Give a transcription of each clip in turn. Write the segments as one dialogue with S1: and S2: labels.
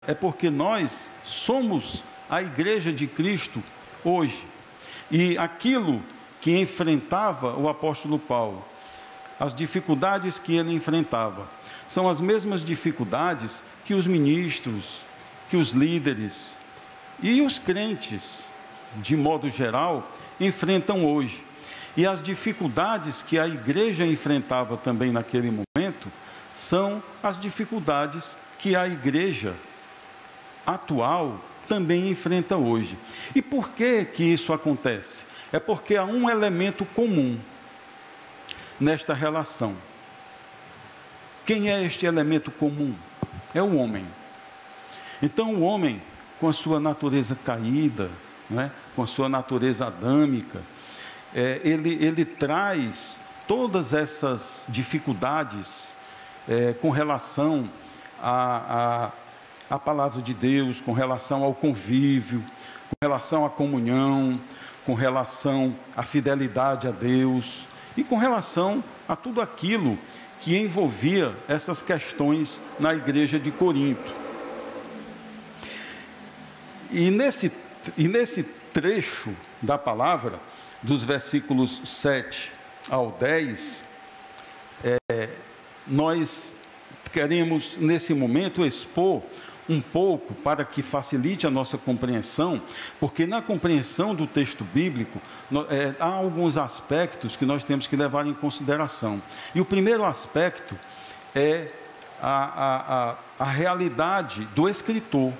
S1: é porque nós somos a igreja de Cristo hoje. E aquilo que enfrentava o apóstolo Paulo, as dificuldades que ele enfrentava, são as mesmas dificuldades que os ministros, que os líderes e os crentes, de modo geral, enfrentam hoje. E as dificuldades que a igreja enfrentava também naquele momento, são as dificuldades que a igreja atual também enfrenta hoje. E por que que isso acontece? É porque há um elemento comum nesta relação. Quem é este elemento comum? É o homem. Então o homem, com a sua natureza caída, né, com a sua natureza adâmica, ele traz todas essas dificuldades com relação à palavra de Deus, com relação ao convívio, com relação à comunhão, com relação à fidelidade a Deus e com relação a tudo aquilo que envolvia essas questões na igreja de Corinto. E nesse trecho da palavra, dos versículos 7 ao 10, nós queremos nesse momento expor um pouco para que facilite a nossa compreensão, porque na compreensão do texto bíblico há alguns aspectos que nós temos que levar em consideração. E o primeiro aspecto é a realidade do escritor.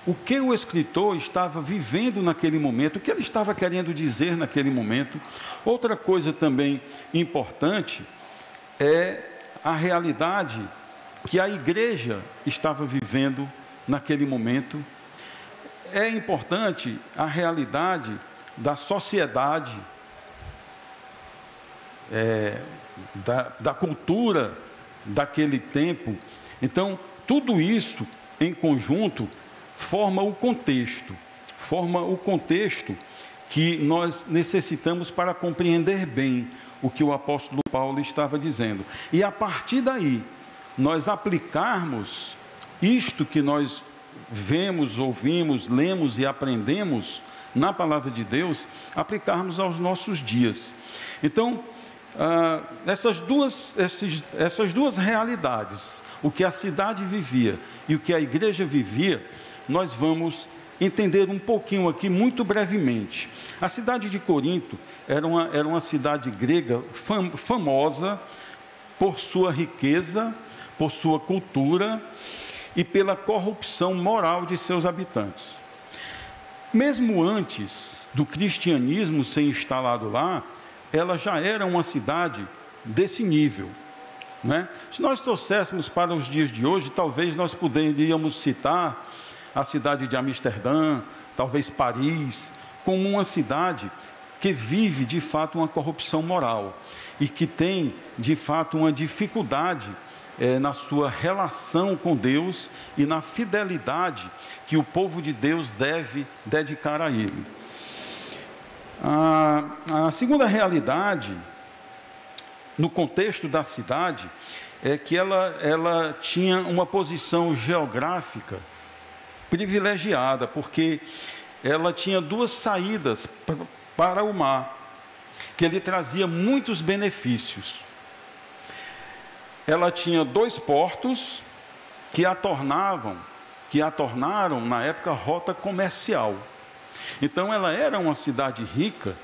S1: O que o escritor estava vivendo naquele momento, o que ele estava querendo dizer naquele momento. Outra coisa também importante é a realidade que a igreja estava vivendo naquele momento. É importante a realidade da sociedade, da cultura daquele tempo. Então, tudo isso em conjunto forma o contexto que nós necessitamos para compreender bem o que o apóstolo Paulo estava dizendo. E a partir daí, nós aplicarmos isto que nós vemos, ouvimos, lemos e aprendemos na palavra de Deus, aplicarmos aos nossos dias. Então, essas duas realidades, o que a cidade vivia e o que a igreja vivia, nós vamos entender um pouquinho aqui, muito brevemente. A cidade de Corinto era uma cidade grega famosa por sua riqueza, por sua cultura e pela corrupção moral de seus habitantes. Mesmo antes do cristianismo ser instalado lá, ela já era uma cidade desse nível, né? Se nós trouxéssemos para os dias de hoje, talvez nós poderíamos citar a cidade de Amsterdã, talvez Paris, como uma cidade que vive de fato uma corrupção moral e que tem de fato uma dificuldade na sua relação com Deus e na fidelidade que o povo de Deus deve dedicar a Ele. A segunda realidade, no contexto da cidade, é que ela tinha uma posição geográfica privilegiada, porque ela tinha duas saídas para o mar, que lhe trazia muitos benefícios. Ela tinha dois portos que a tornaram na época rota comercial. Então ela era uma cidade rica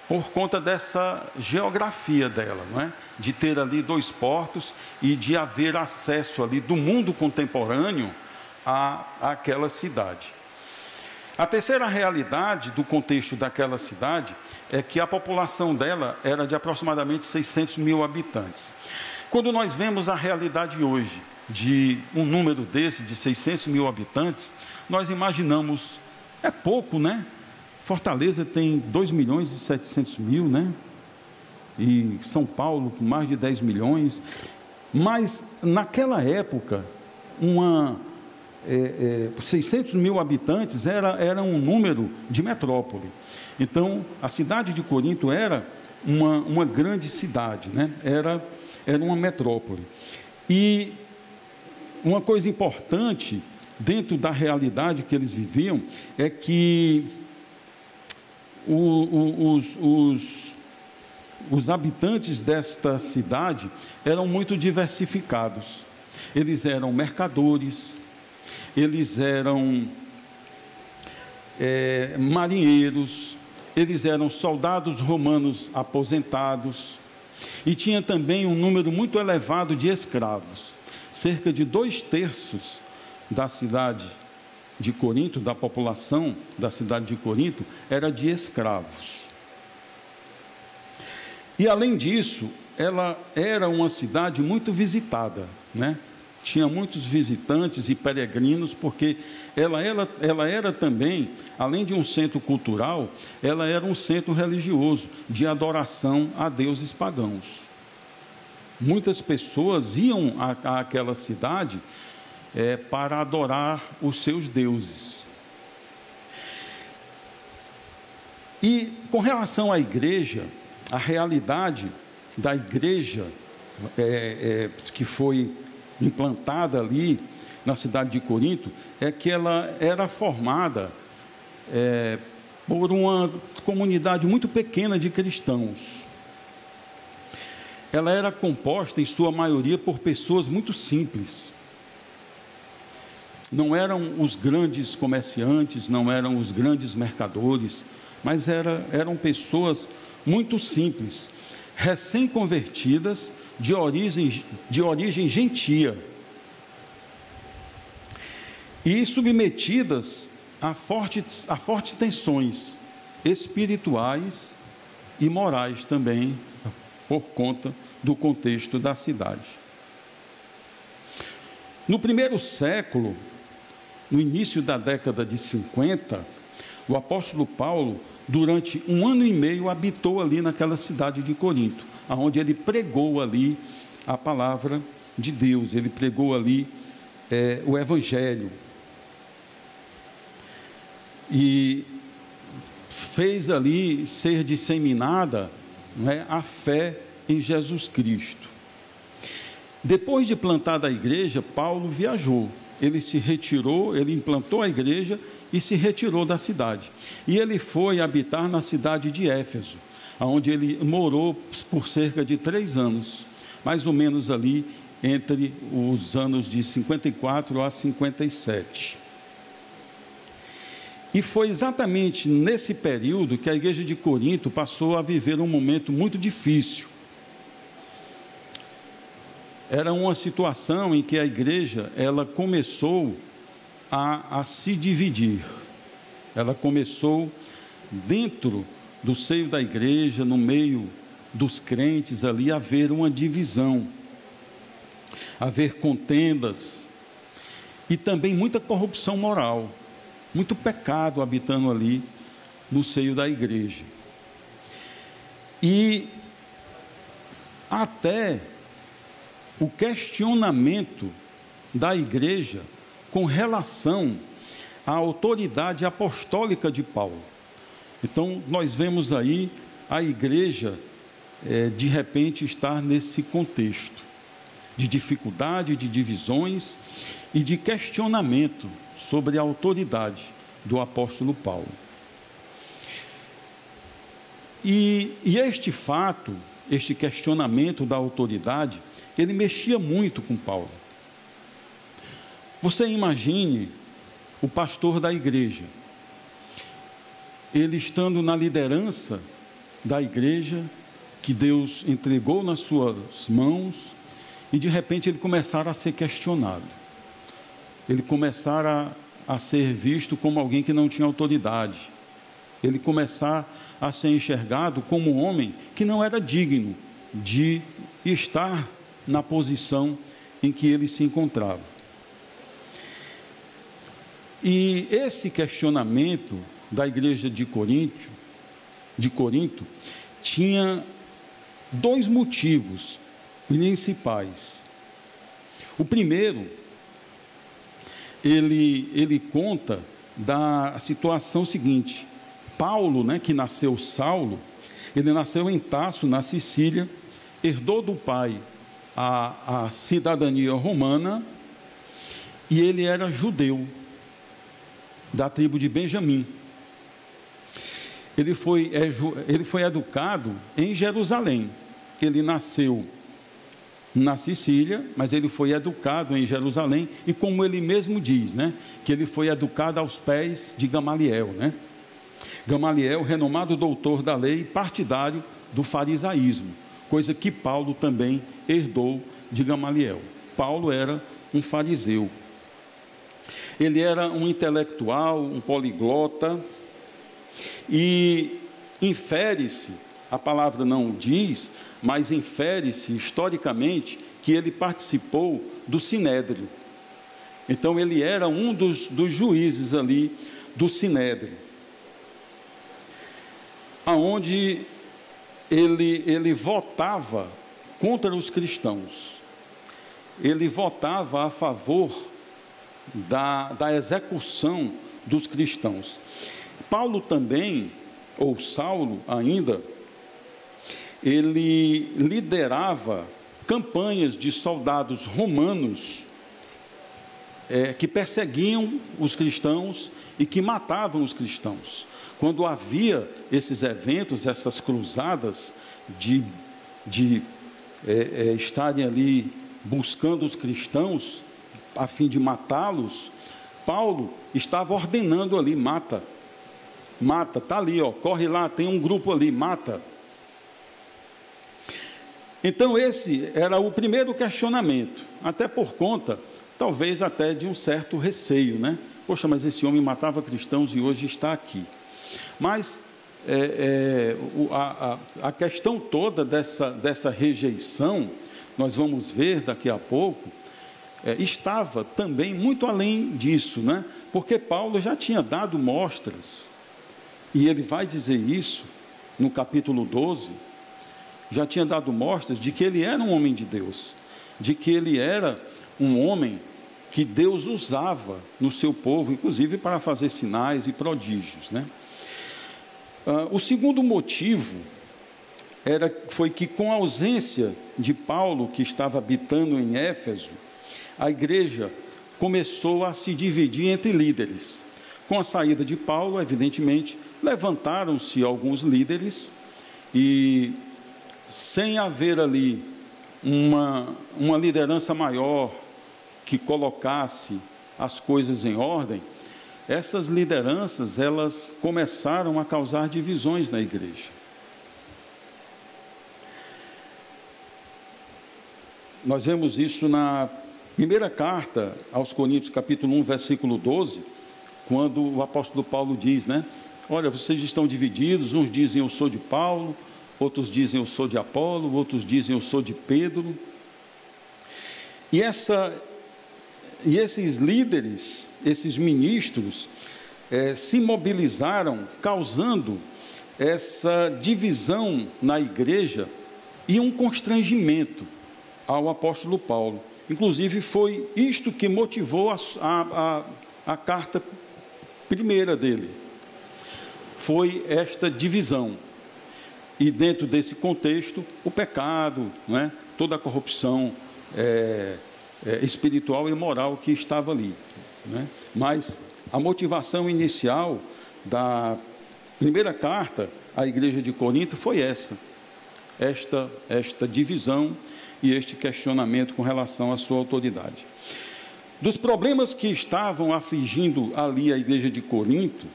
S1: por conta dessa geografia dela, não é? De ter ali dois portos e de haver acesso ali do mundo contemporâneo àquela cidade. A terceira realidade do contexto daquela cidade é que a população dela era de aproximadamente 600 mil habitantes. Quando nós vemos a realidade hoje de um número desse, de 600 mil habitantes, nós imaginamos, é pouco, né? Fortaleza tem 2 milhões e 700 mil, né? E São Paulo com mais de 10 milhões. Mas naquela época, 600 mil habitantes era um número de metrópole. Então, a cidade de Corinto era uma grande cidade, né? Era uma metrópole. E uma coisa importante dentro da realidade que eles viviam é que os habitantes desta cidade eram muito diversificados. Eles eram mercadores, eles eram marinheiros, eles eram soldados romanos aposentados, e tinha também um número muito elevado de escravos. Cerca de 2/3 da cidade de Corinto, da população da cidade de Corinto, era de escravos. E além disso, ela era uma cidade muito visitada, né? Tinha muitos visitantes e peregrinos, porque ela era também, além de um centro cultural, ela era um centro religioso, de adoração a deuses pagãos. Muitas pessoas iam àquela cidade para adorar os seus deuses. E com relação à igreja, a realidade da igreja que foi implantada ali na cidade de Corinto, é que ela era formada por uma comunidade muito pequena de cristãos. Ela era composta, em sua maioria, por pessoas muito simples. Não eram os grandes comerciantes, não eram os grandes mercadores, mas eram pessoas muito simples, recém-convertidas, de origem gentia, e submetidas a fortes tensões espirituais e morais também, por conta do contexto da cidade. No primeiro século, no início da década de 50, o apóstolo Paulo, durante 1 ano e meio, habitou ali naquela cidade de Corinto, onde ele pregou ali a palavra de Deus, ele pregou ali o Evangelho, e fez ali ser disseminada, né, a fé em Jesus Cristo. Depois de plantada a igreja, Paulo viajou, ele se retirou, ele implantou a igreja e se retirou da cidade, e ele foi habitar na cidade de Éfeso, onde ele morou por cerca de 3 anos, mais ou menos ali entre os anos de 54 a 57. E foi exatamente nesse período que a igreja de Corinto passou a viver um momento muito difícil. Era uma situação em que a igreja, ela começou a se dividir. Ela começou dentro do seio da igreja, no meio dos crentes ali, a haver uma divisão, a haver contendas e também muita corrupção moral, muito pecado habitando ali no seio da igreja. E até o questionamento da igreja com relação à autoridade apostólica de Paulo. Então, nós vemos aí a igreja, de repente, estar nesse contexto de dificuldade, de divisões e de questionamento sobre a autoridade do apóstolo Paulo. E este fato, este questionamento da autoridade, ele mexia muito com Paulo. Você imagine o pastor da igreja, ele estando na liderança da igreja, que Deus entregou nas suas mãos, e de repente ele começar a ser questionado, ele começar a ser visto como alguém que não tinha autoridade, ele começar a ser enxergado como um homem que não era digno de estar na posição em que ele se encontrava. E esse questionamento da igreja de Corinto tinha 2 motivos principais. O primeiro, ele conta da situação seguinte: Paulo, né, que nasceu Saulo, ele nasceu em Tarso, na Sicília, herdou do pai a cidadania romana, e ele era judeu, da tribo de Benjamim. Ele foi educado em Jerusalém. Ele nasceu na Sicília, mas ele foi educado em Jerusalém, e como ele mesmo diz, né, que ele foi educado aos pés de Gamaliel, né? Gamaliel, renomado doutor da lei, partidário do farisaísmo, coisa que Paulo também herdou de Gamaliel. Paulo era um fariseu. Ele era um intelectual, um poliglota, e infere-se, a palavra não diz, mas infere-se historicamente que ele participou do Sinédrio. Então ele era um dos juízes ali do Sinédrio, aonde ele votava contra os cristãos. Ele votava a favor da execução dos cristãos. Paulo também, ou Saulo ainda, ele liderava campanhas de soldados romanos que perseguiam os cristãos e que matavam os cristãos. Quando havia esses eventos, essas cruzadas de estarem ali buscando os cristãos a fim de matá-los, Paulo estava ordenando ali: mata, está ali, ó, corre lá, tem um grupo ali, mata. Então esse era o primeiro questionamento, até por conta, talvez até de um certo receio, né? Poxa, mas esse homem matava cristãos e hoje está aqui. Mas a questão toda dessa rejeição, nós vamos ver daqui a pouco, estava também muito além disso, né? Porque Paulo já tinha dado mostras, e ele vai dizer isso no capítulo 12, já tinha dado mostras de que ele era um homem de Deus, de que ele era um homem que Deus usava no seu povo, inclusive para fazer sinais e prodígios, né? O segundo motivo foi que, com a ausência de Paulo, que estava habitando em Éfeso, a igreja começou a se dividir entre líderes. Com a saída de Paulo, evidentemente, levantaram-se alguns líderes, e sem haver ali uma liderança maior que colocasse as coisas em ordem, essas lideranças, elas começaram a causar divisões na igreja. Nós vemos isso na primeira carta aos Coríntios, capítulo 1, versículo 12, quando o apóstolo Paulo diz, né? Olha, vocês estão divididos, uns dizem eu sou de Paulo, outros dizem eu sou de Apolo, outros dizem eu sou de Pedro. E esses líderes, esses ministros, se mobilizaram, causando essa divisão na igreja e um constrangimento ao apóstolo Paulo. Inclusive foi isto que motivou a carta primeira dele. Foi esta divisão. E dentro desse contexto, o pecado, né, toda a corrupção espiritual e moral que estava ali, né? Mas a motivação inicial da primeira carta à igreja de Corinto foi esta divisão e este questionamento com relação à sua autoridade. Dos problemas que estavam afligindo ali a igreja de Corinto,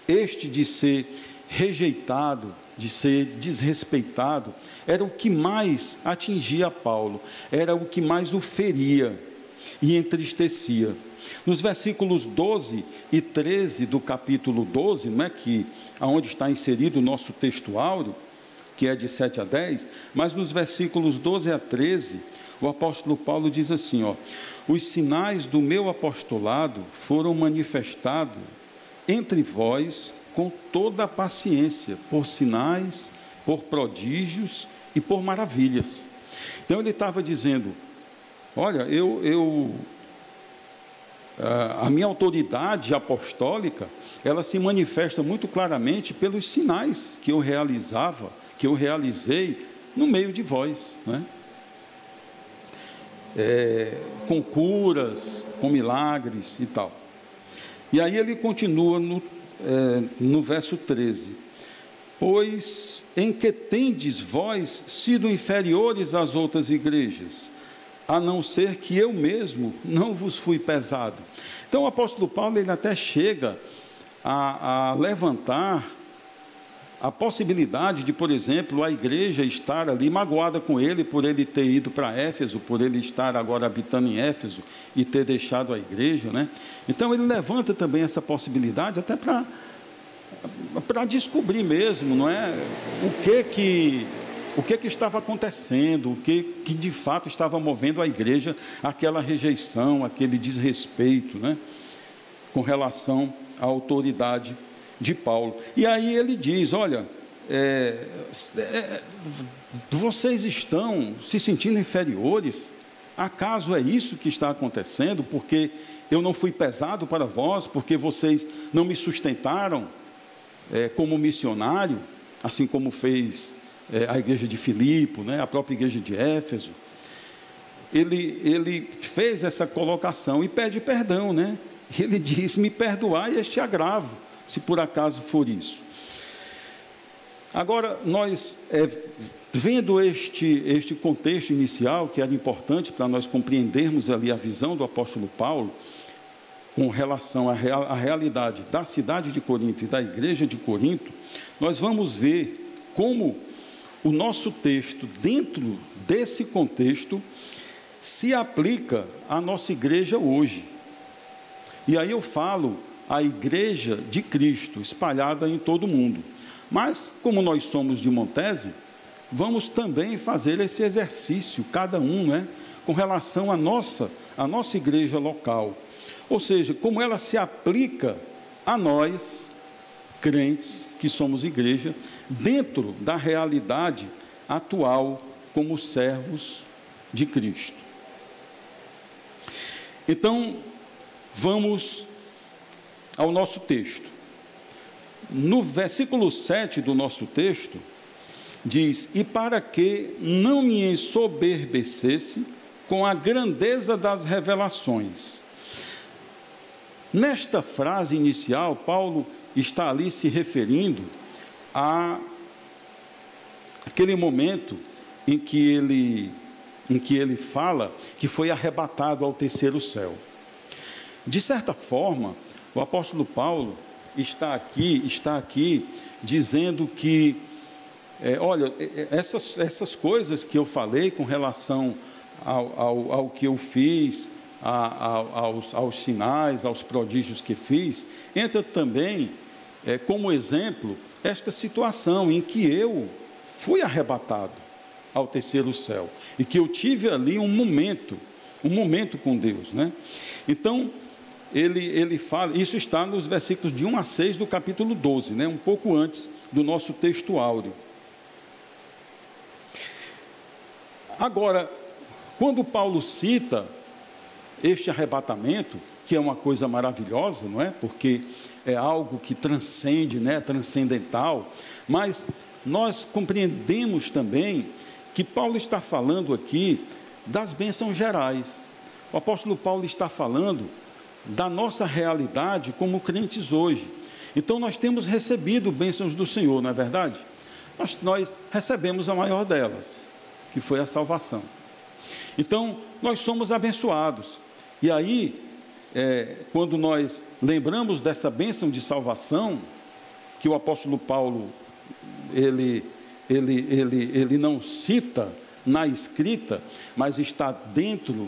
S1: este de ser rejeitado, de ser desrespeitado, era o que mais atingia Paulo, era o que mais o feria e entristecia. Nos versículos 12 e 13 do capítulo 12, não é, onde está inserido o nosso texto áureo, que é de 7 a 10, mas nos versículos 12 a 13, o apóstolo Paulo diz assim, ó: os sinais do meu apostolado foram manifestados entre vós com toda a paciência, por sinais, por prodígios e por maravilhas. Então ele estava dizendo, olha, a minha autoridade apostólica, ela se manifesta muito claramente pelos sinais que eu realizei no meio de vós, né? com curas, com milagres e tal. E aí ele continua no verso 13: pois em que tendes vós sido inferiores às outras igrejas, a não ser que eu mesmo não vos fui pesado. Então o apóstolo Paulo, ele até chega a levantar a possibilidade de, por exemplo, a igreja estar ali magoada com ele por ele ter ido para Éfeso, por ele estar agora habitando em Éfeso e ter deixado a igreja, né? Então ele levanta também essa possibilidade até para descobrir mesmo, não é? O que estava acontecendo, o que de fato estava movendo a igreja, aquela rejeição, aquele desrespeito, né? Com relação à autoridade de Paulo. E aí ele diz: olha, vocês estão se sentindo inferiores? Acaso é isso que está acontecendo? Porque eu não fui pesado para vós, porque vocês não me sustentaram como missionário, assim como fez a igreja de Filipe, né, a própria igreja de Éfeso. Ele fez essa colocação e pede perdão, né? Ele diz: me perdoai este agravo, se por acaso for isso. Agora, nós, vendo este contexto inicial, que era importante para nós compreendermos ali a visão do apóstolo Paulo, com relação à realidade da cidade de Corinto e da igreja de Corinto, nós vamos ver como o nosso texto, dentro desse contexto, se aplica à nossa igreja hoje. E aí eu falo a igreja de Cristo, espalhada em todo o mundo. Mas, como nós somos de Montese, vamos também fazer esse exercício, cada um, né, com relação à nossa igreja local. Ou seja, como ela se aplica a nós, crentes, que somos igreja, dentro da realidade atual, como servos de Cristo. Então, vamos ao nosso texto. No versículo 7 do nosso texto, diz: e para que não me ensoberbecesse com a grandeza das revelações. Nesta frase inicial, Paulo está ali se referindo àquele momento em que ele fala que foi arrebatado ao terceiro céu. De certa forma, o apóstolo Paulo está aqui dizendo que, olha, essas coisas que eu falei com relação ao que eu fiz, aos sinais, aos prodígios que fiz, entra também como exemplo esta situação em que eu fui arrebatado ao terceiro céu e que eu tive ali um momento com Deus, né? Então, ele fala, isso está nos versículos de 1 a 6 do capítulo 12, né? Um pouco antes do nosso texto áureo. Agora, quando Paulo cita este arrebatamento, que é uma coisa maravilhosa, não é? Porque é algo que transcende, né? Transcendental, mas nós compreendemos também que Paulo está falando aqui das bênçãos gerais. O apóstolo Paulo está falando da nossa realidade como crentes hoje. Então nós temos recebido bênçãos do Senhor, não é verdade? Nós recebemos a maior delas, que foi a salvação. Então nós somos abençoados. E aí, quando nós lembramos dessa bênção de salvação, que o apóstolo Paulo ele não cita na escrita, mas está dentro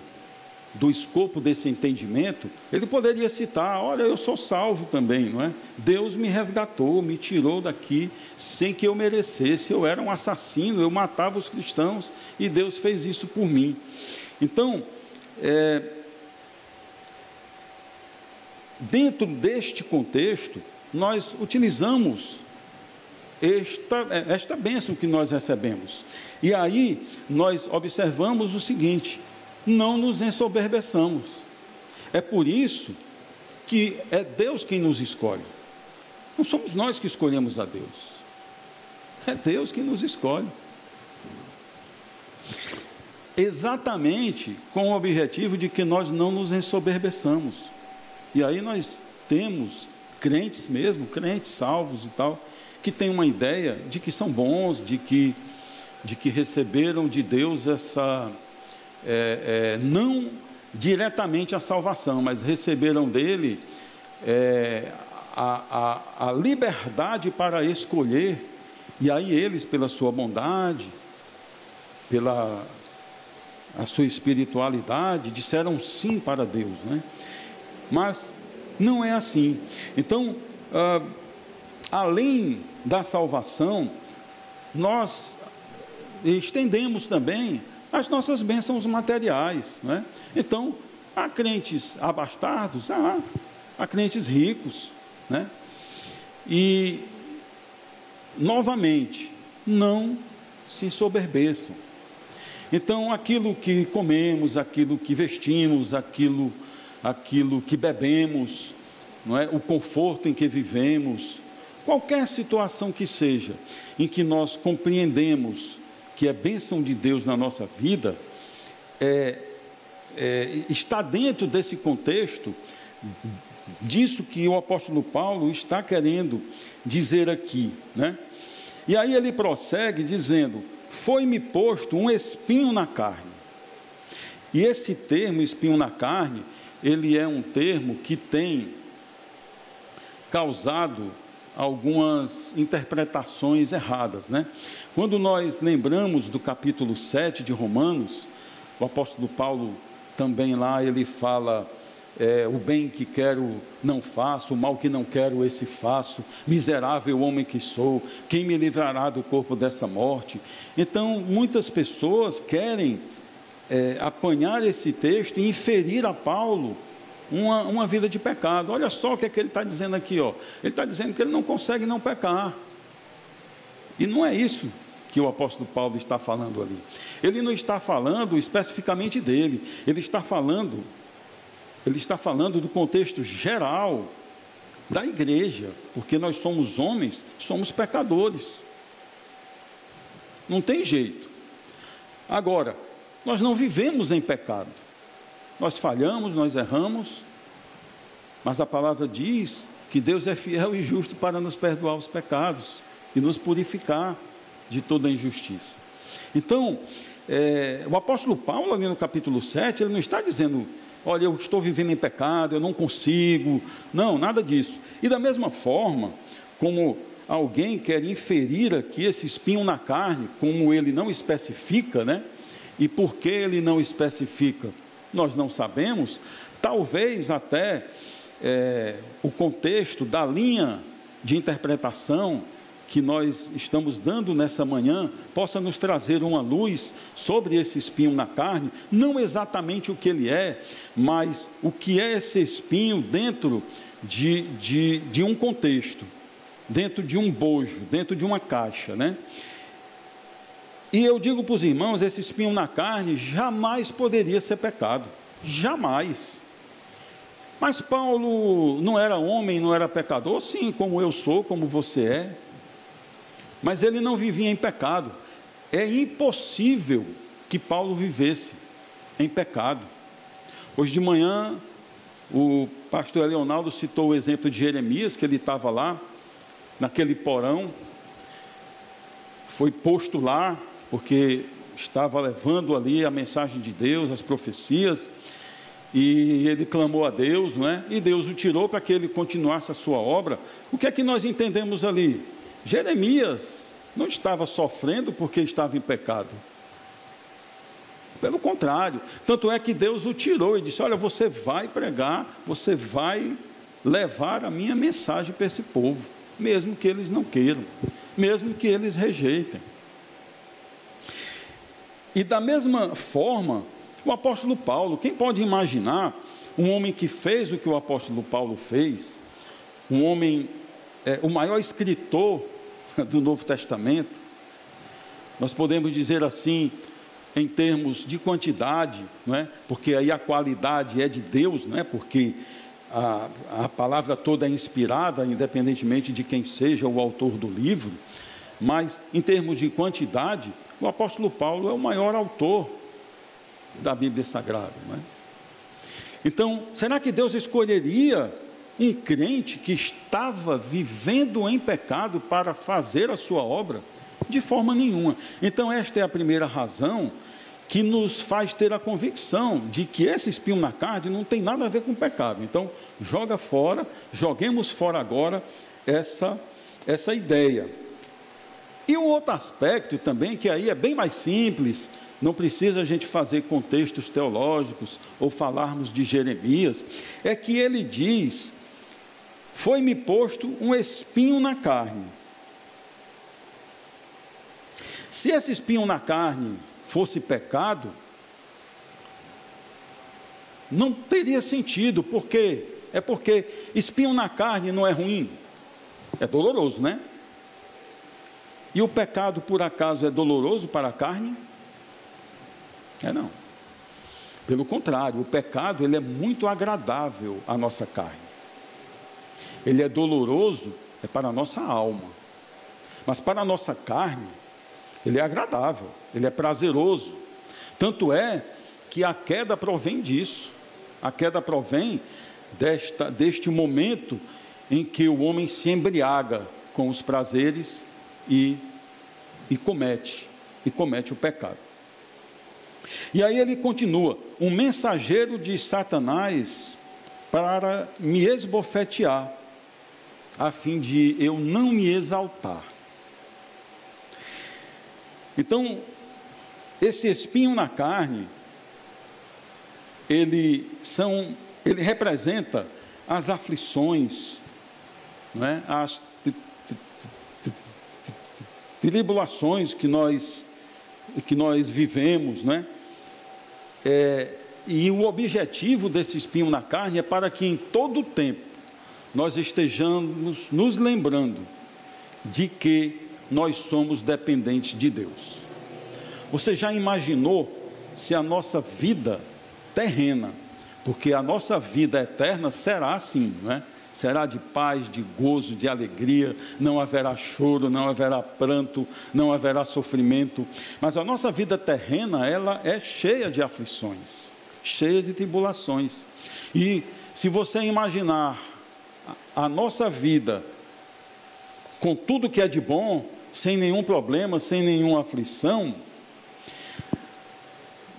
S1: do escopo desse entendimento, ele poderia citar: olha, eu sou salvo também, não é? Deus me resgatou, me tirou daqui sem que eu merecesse, eu era um assassino, eu matava os cristãos e Deus fez isso por mim. Então, dentro deste contexto, nós utilizamos esta bênção que nós recebemos. E aí, nós observamos o seguinte: não nos ensoberbeçamos. É por isso que é Deus quem nos escolhe. Não somos nós que escolhemos a Deus. É Deus que nos escolhe. exatamente com o objetivo de que nós não nos ensoberbeçamos. E aí nós temos crentes mesmo, crentes salvos e tal, que têm uma ideia de que são bons, de que receberam de Deus essa, não diretamente a salvação, mas receberam dele a liberdade para escolher, e aí eles, pela sua bondade, pela a sua espiritualidade, disseram sim para Deus, né? Mas não é assim. Então, além da salvação, nós estendemos também as nossas bênçãos materiais, né? Então, há crentes abastados, há crentes ricos, né? E, novamente, não se ensoberbeçam. Então, aquilo que comemos, aquilo que vestimos, aquilo que bebemos, não é? O conforto em que vivemos, qualquer situação que seja, em que nós compreendemos que é bênção de Deus na nossa vida, está dentro desse contexto, disso que o apóstolo Paulo está querendo dizer aqui, né? E aí ele prossegue dizendo: foi-me posto um espinho na carne. E esse termo, espinho na carne, ele é um termo que tem causado algumas interpretações erradas, né? Quando nós lembramos do capítulo 7 de Romanos, o apóstolo Paulo também lá, ele fala: o bem que quero não faço, o mal que não quero esse faço, miserável homem que sou, quem me livrará do corpo dessa morte? Então, muitas pessoas querem apanhar esse texto e inferir a Paulo uma vida de pecado. Olha só o que ele está dizendo aqui, ó. Ele está dizendo que ele não consegue não pecar, e não é isso que o apóstolo Paulo está falando ali. Ele não está falando especificamente dele, ele está falando do contexto geral da igreja, porque nós somos homens, somos pecadores, não tem jeito. Agora, nós não vivemos em pecado, nós falhamos, nós erramos, mas a palavra diz que Deus é fiel e justo para nos perdoar os pecados e nos purificar de toda a injustiça. Então, o apóstolo Paulo, ali no capítulo 7, ele não está dizendo: olha, eu estou vivendo em pecado, eu não consigo. Não, nada disso. E da mesma forma, como alguém quer inferir aqui esse espinho na carne, como ele não especifica, né? E por que ele não especifica, nós não sabemos. Talvez até o contexto da linha de interpretação que nós estamos dando nessa manhã possa nos trazer uma luz sobre esse espinho na carne, não exatamente o que ele é, mas o que é esse espinho dentro de um contexto, dentro de um bojo, dentro de uma caixa, né? E eu digo para os irmãos, esse espinho na carne jamais poderia ser pecado, jamais. Mas Paulo não era homem, não era pecador? Sim, como eu sou, como você é. Mas ele não vivia em pecado. É impossível que Paulo vivesse em pecado. Hoje de manhã, o pastor Leonardo citou o exemplo de Jeremias, que ele estava lá, naquele porão, foi posto lá, porque estava levando ali a mensagem de Deus, as profecias, e ele clamou a Deus, não é? E Deus o tirou para que ele continuasse a sua obra. O que é que nós entendemos ali? Jeremias não estava sofrendo porque estava em pecado. Pelo contrário, tanto é que Deus o tirou e disse: olha, você vai pregar, você vai levar a minha mensagem para esse povo, mesmo que eles não queiram, mesmo que eles rejeitem. E da mesma forma, o apóstolo Paulo, quem pode imaginar um homem que fez o que o apóstolo Paulo fez, um homem, o maior escritor do Novo Testamento, nós podemos dizer assim, em termos de quantidade, não é? Porque aí a qualidade é de Deus, não é? Porque a palavra toda é inspirada, independentemente de quem seja o autor do livro, mas em termos de quantidade, o apóstolo Paulo é o maior autor da Bíblia Sagrada, não é? Então, será que Deus escolheria um crente que estava vivendo em pecado para fazer a sua obra? De forma nenhuma. Então, esta é a primeira razão que nos faz ter a convicção de que esse espinho na carne não tem nada a ver com pecado. Então, joga fora, joguemos fora agora essa ideia. E um outro aspecto também, que aí é bem mais simples, não precisa a gente fazer contextos teológicos ou falarmos de Jeremias, é que ele diz: foi-me posto um espinho na carne. Se esse espinho na carne fosse pecado, não teria sentido, porque espinho na carne não é ruim, é doloroso, né? E o pecado, por acaso, é doloroso para a carne? Não. Pelo contrário, o pecado ele é muito agradável à nossa carne. Ele é doloroso para a nossa alma, mas para a nossa carne ele é agradável, ele é prazeroso. Tanto é que a queda provém disso. A queda provém deste momento em que o homem se embriaga com os prazeres e comete o pecado. E aí ele continua: um mensageiro de Satanás para me esbofetear, a fim de eu não me exaltar. Então, esse espinho na carne, ele representa as aflições, não é? As tribulações que nós vivemos, não é? E o objetivo desse espinho na carne é para que em todo o tempo nós estejamos nos lembrando de que nós somos dependentes de Deus. Você já imaginou se a nossa vida terrena, porque a nossa vida eterna será assim, não é? Será de paz, de gozo, de alegria, não haverá choro, não haverá pranto, não haverá sofrimento, mas a nossa vida terrena, ela é cheia de aflições, cheia de tribulações. E se você imaginar a nossa vida com tudo que é de bom, sem nenhum problema, sem nenhuma aflição,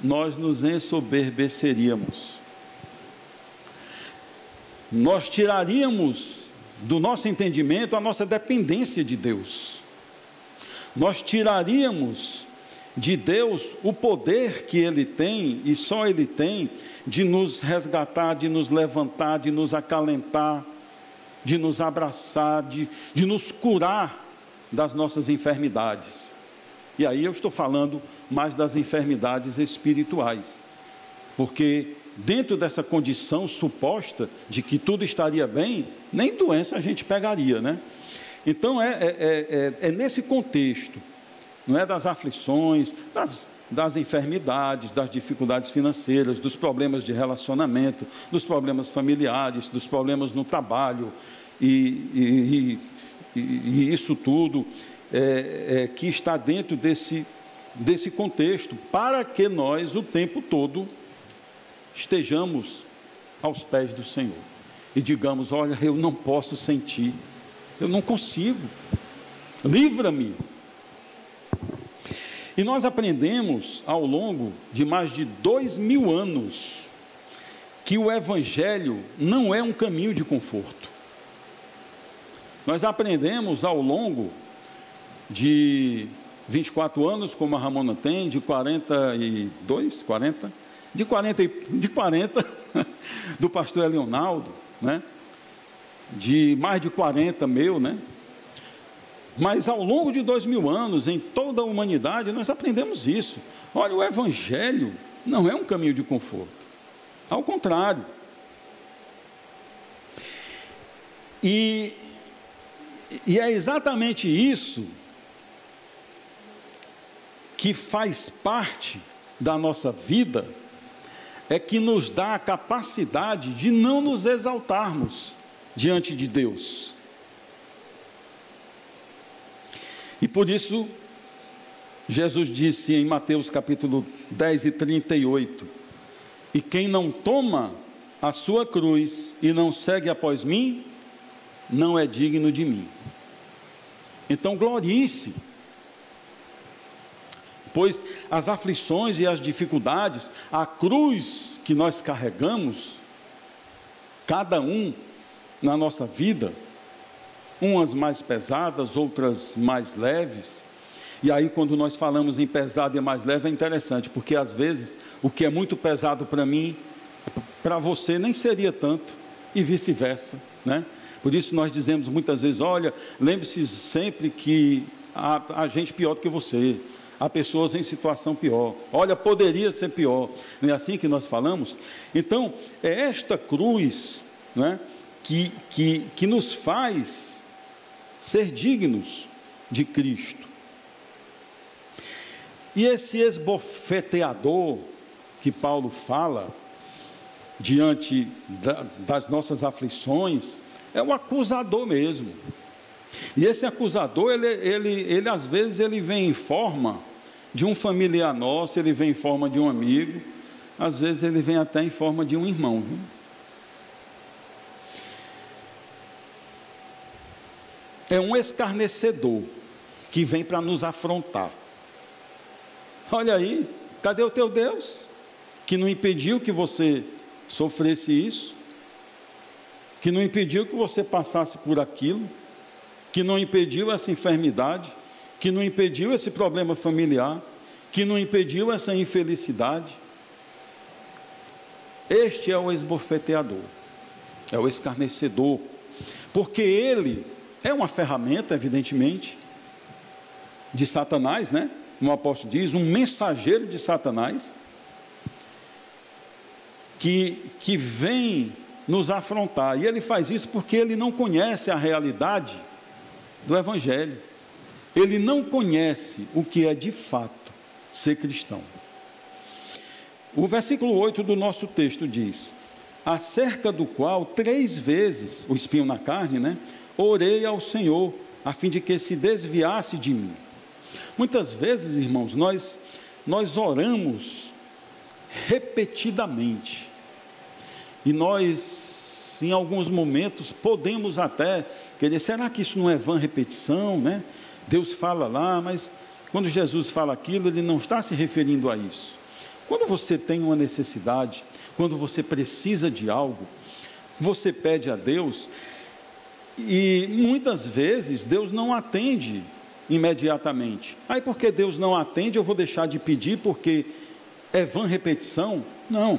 S1: nós nos ensoberbeceríamos. Nós tiraríamos do nosso entendimento a nossa dependência de Deus. Nós tiraríamos de Deus o poder que Ele tem, e só Ele tem, de nos resgatar, de nos levantar, de nos acalentar, de nos abraçar, de nos curar das nossas enfermidades. E aí eu estou falando mais das enfermidades espirituais, porque dentro dessa condição suposta de que tudo estaria bem, nem doença a gente pegaria, né? Então é nesse contexto, não é, das aflições, das enfermidades, das dificuldades financeiras, dos problemas de relacionamento, dos problemas familiares, dos problemas no trabalho, e isso tudo que está dentro desse contexto, para que nós o tempo todo estejamos aos pés do Senhor e digamos: olha, eu não posso sentir, eu não consigo, livra-me. E nós aprendemos ao longo de mais de 2000 anos que o Evangelho não é um caminho de conforto. Nós aprendemos ao longo de 24 anos, como a Ramona tem, de 40 do pastor Leonardo, né? De mais de 40 meu, né? Mas ao longo de 2000 anos, em toda a humanidade, nós aprendemos isso. Olha, o Evangelho não é um caminho de conforto, ao contrário. E é exatamente isso que faz parte da nossa vida, é que nos dá a capacidade de não nos exaltarmos diante de Deus. E por isso Jesus disse em Mateus capítulo 10 e 38, e quem não toma a sua cruz e não segue após mim, não é digno de mim. Então glorie-se, pois as aflições e as dificuldades, a cruz que nós carregamos, cada um na nossa vida, umas mais pesadas, outras mais leves. E aí quando nós falamos em pesado e mais leve é interessante, porque às vezes o que é muito pesado para mim, para você nem seria tanto, e vice-versa, né? Por isso nós dizemos muitas vezes, olha, lembre-se sempre que há gente pior do que você, há pessoas em situação pior, olha, poderia ser pior, não é assim que nós falamos? Então, é esta cruz, né, que nos faz ser dignos de Cristo. E esse esbofeteador que Paulo fala, diante das nossas aflições, é o acusador mesmo. E esse acusador, ele às vezes ele vem em forma de um familiar nosso, ele vem em forma de um amigo, às vezes ele vem até em forma de um irmão, viu? É um escarnecedor que vem para nos afrontar. Olha aí, cadê o teu Deus? Que não impediu que você sofresse isso, que não impediu que você passasse por aquilo, que não impediu essa enfermidade, que não impediu esse problema familiar, que não impediu essa infelicidade. Este é o esbofeteador, é o escarnecedor, porque ele é uma ferramenta, evidentemente, de Satanás, né? Como o apóstolo diz, um mensageiro de Satanás, que vem nos afrontar. E ele faz isso porque ele não conhece a realidade do Evangelho. Ele não conhece o que é de fato ser cristão. O versículo 8 do nosso texto diz: acerca do qual 3 vezes, o espinho na carne, né, orei ao Senhor, a fim de que se desviasse de mim. Muitas vezes, irmãos, nós oramos repetidamente, e nós, em alguns momentos, podemos até querer, será que isso não é vã repetição, né? Deus fala lá, mas quando Jesus fala aquilo, Ele não está se referindo a isso. Quando você tem uma necessidade, quando você precisa de algo, você pede a Deus, e muitas vezes Deus não atende imediatamente. Aí porque Deus não atende, eu vou deixar de pedir porque é vã repetição? Não,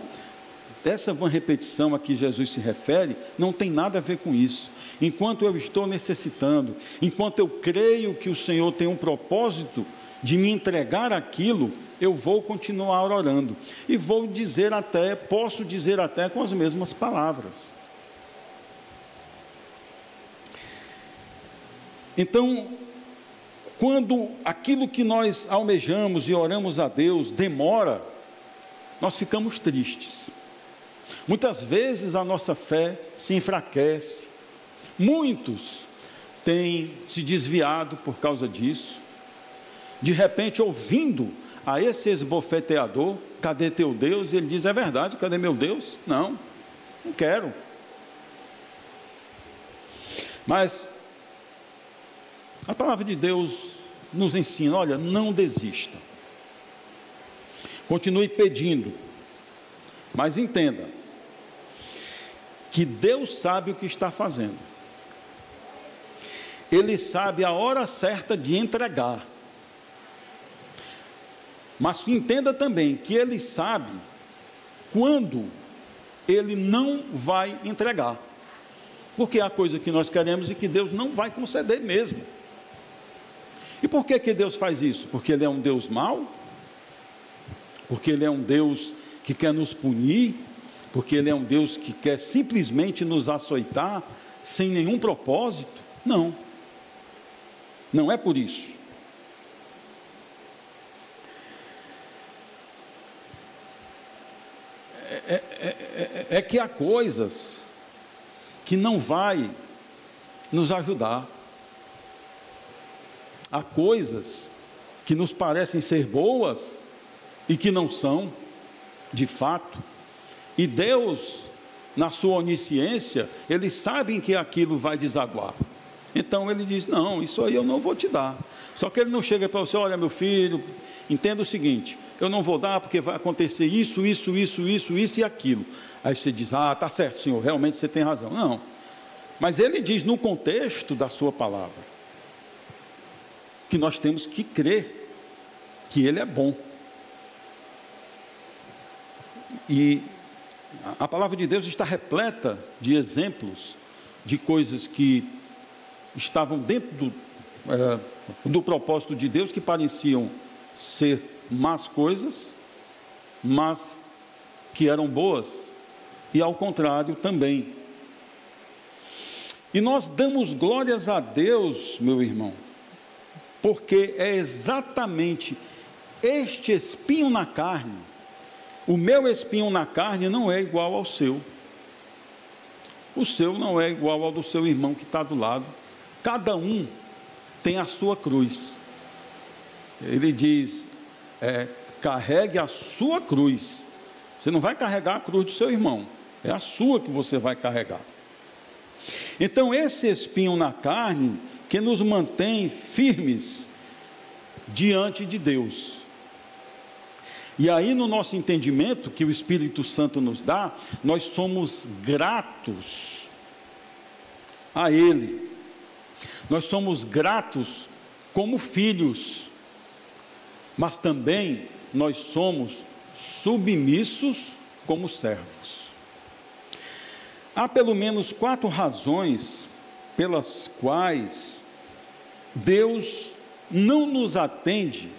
S1: essa vã repetição a que Jesus se refere não tem nada a ver com isso. Enquanto eu estou necessitando, enquanto eu creio que o Senhor tem um propósito de me entregar aquilo, eu vou continuar orando, e vou dizer até, posso dizer até com as mesmas palavras. Então, quando aquilo que nós almejamos e oramos a Deus demora, nós ficamos tristes. Muitas vezes a nossa fé se enfraquece. Muitos têm se desviado por causa disso. De repente, ouvindo a esse esbofeteador, cadê teu Deus? E ele diz, é verdade, cadê meu Deus? Não quero. Mas a palavra de Deus nos ensina, olha, não desista. Continue pedindo, mas entenda que Deus sabe o que está fazendo. Ele sabe a hora certa de entregar. Mas entenda também que Ele sabe quando Ele não vai entregar. Porque há coisa que nós queremos e que Deus não vai conceder mesmo. E por que Deus faz isso? Porque Ele é um Deus mau? Porque Ele é um Deus que quer nos punir? Porque Ele é um Deus que quer simplesmente nos açoitar sem nenhum propósito? Não. Não é por isso. É que há coisas que não vai nos ajudar. Há coisas que nos parecem ser boas e que não são, de fato. E Deus, na sua onisciência, Ele sabe que aquilo vai desaguar. Então Ele diz, não, isso aí eu não vou te dar. Só que Ele não chega para você, olha meu filho, entenda o seguinte, eu não vou dar porque vai acontecer isso e aquilo. Aí você diz, tá certo, Senhor, realmente você tem razão. Não, mas Ele diz no contexto da sua palavra, que nós temos que crer que Ele é bom. E a palavra de Deus está repleta de exemplos de coisas que estavam dentro do propósito de Deus, que pareciam ser más coisas, mas que eram boas, e ao contrário também. E nós damos glórias a Deus, meu irmão, porque é exatamente este espinho na carne. O meu espinho na carne não é igual ao seu. O seu não é igual ao do seu irmão que está do lado. Cada um tem a sua cruz. Ele diz, carregue a sua cruz. Você não vai carregar a cruz do seu irmão, é a sua que você vai carregar. Então esse espinho na carne que nos mantém firmes diante de Deus. E aí no nosso entendimento, que o Espírito Santo nos dá, nós somos gratos a Ele. Nós somos gratos como filhos, mas também nós somos submissos como servos. Há pelo menos 4 razões pelas quais Deus não nos atende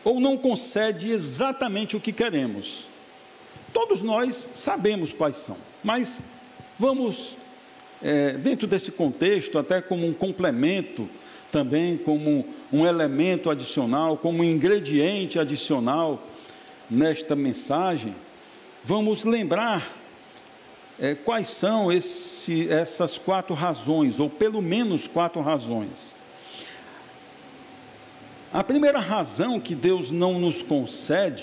S1: ou não concede exatamente o que queremos. Todos nós sabemos quais são, mas vamos, dentro desse contexto, até como um complemento, também como um elemento adicional, como um ingrediente adicional nesta mensagem, vamos lembrar quais são essas 4 razões, ou pelo menos 4 razões. A primeira razão que Deus não nos concede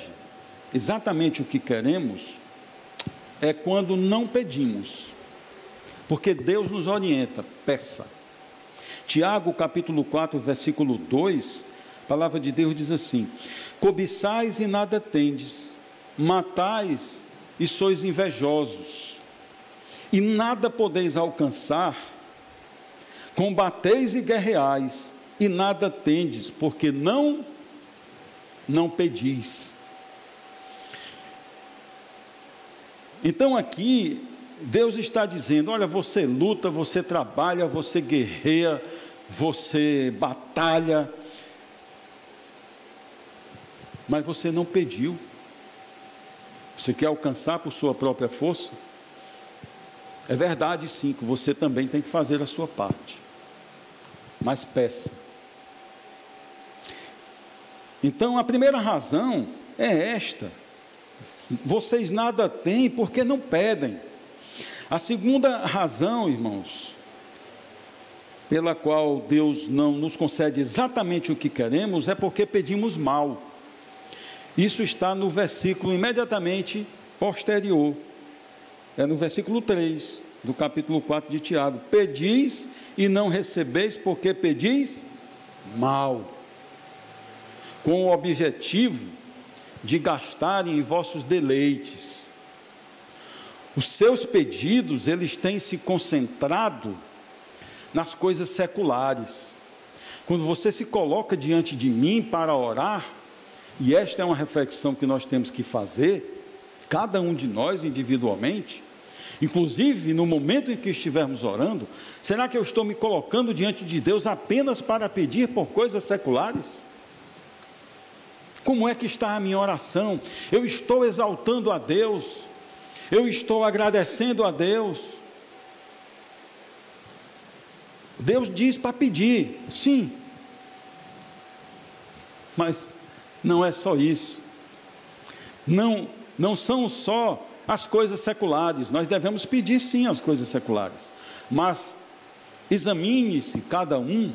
S1: exatamente o que queremos é quando não pedimos, porque Deus nos orienta, peça. Tiago capítulo 4, versículo 2, a palavra de Deus diz assim: cobiçais e nada tendes, matais e sois invejosos, e nada podeis alcançar, combateis e guerreais, e nada tendes, porque não pedis. Então aqui, Deus está dizendo, olha, você luta, você trabalha, você guerreia, você batalha, mas você não pediu. Você quer alcançar por sua própria força? É verdade sim, que você também tem que fazer a sua parte, mas peça. Então a primeira razão é esta: vocês nada têm porque não pedem. A segunda razão, irmãos, pela qual Deus não nos concede exatamente o que queremos, é porque pedimos mal. Isso está no versículo imediatamente posterior, é no versículo 3 do capítulo 4 de Tiago: pedis e não recebeis, porque pedis mal, com o objetivo de gastarem em vossos deleites. Os seus pedidos, eles têm se concentrado nas coisas seculares. Quando você se coloca diante de mim para orar, e esta é uma reflexão que nós temos que fazer, cada um de nós individualmente, inclusive no momento em que estivermos orando, será que eu estou me colocando diante de Deus apenas para pedir por coisas seculares? Como é que está a minha oração? Eu estou exaltando a Deus? Eu estou agradecendo a Deus? Deus diz para pedir, sim, mas não é só isso. Não são só as coisas seculares. Nós devemos pedir sim as coisas seculares, mas examine-se cada um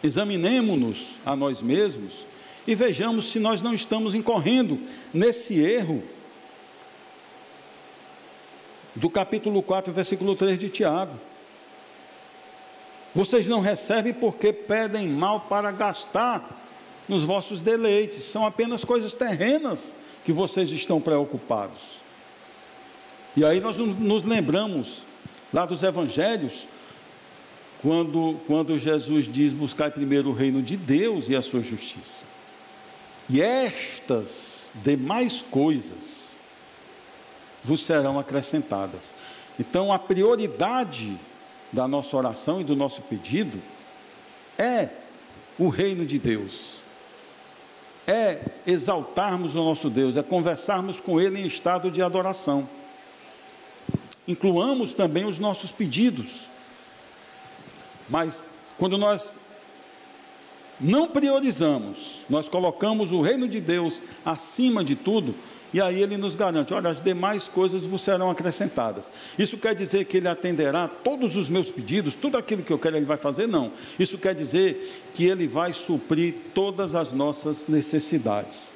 S1: examinemo-nos a nós mesmos e vejamos se nós não estamos incorrendo nesse erro do capítulo 4, versículo 3 de Tiago. Vocês não recebem porque pedem mal para gastar nos vossos deleites. São apenas coisas terrenas que vocês estão preocupados. E aí nós nos lembramos lá dos evangelhos, quando Jesus diz: buscai primeiro o reino de Deus e a sua justiça, e estas demais coisas vos serão acrescentadas. Então a prioridade da nossa oração e do nosso pedido é o reino de Deus, é exaltarmos o nosso Deus, é conversarmos com Ele em estado de adoração. Incluamos também os nossos pedidos, mas quando nós não priorizamos, nós colocamos o reino de Deus acima de tudo, e aí Ele nos garante: olha, as demais coisas vos serão acrescentadas. Isso quer dizer que Ele atenderá todos os meus pedidos, tudo aquilo que eu quero Ele vai fazer? Não. Isso quer dizer que Ele vai suprir todas as nossas necessidades.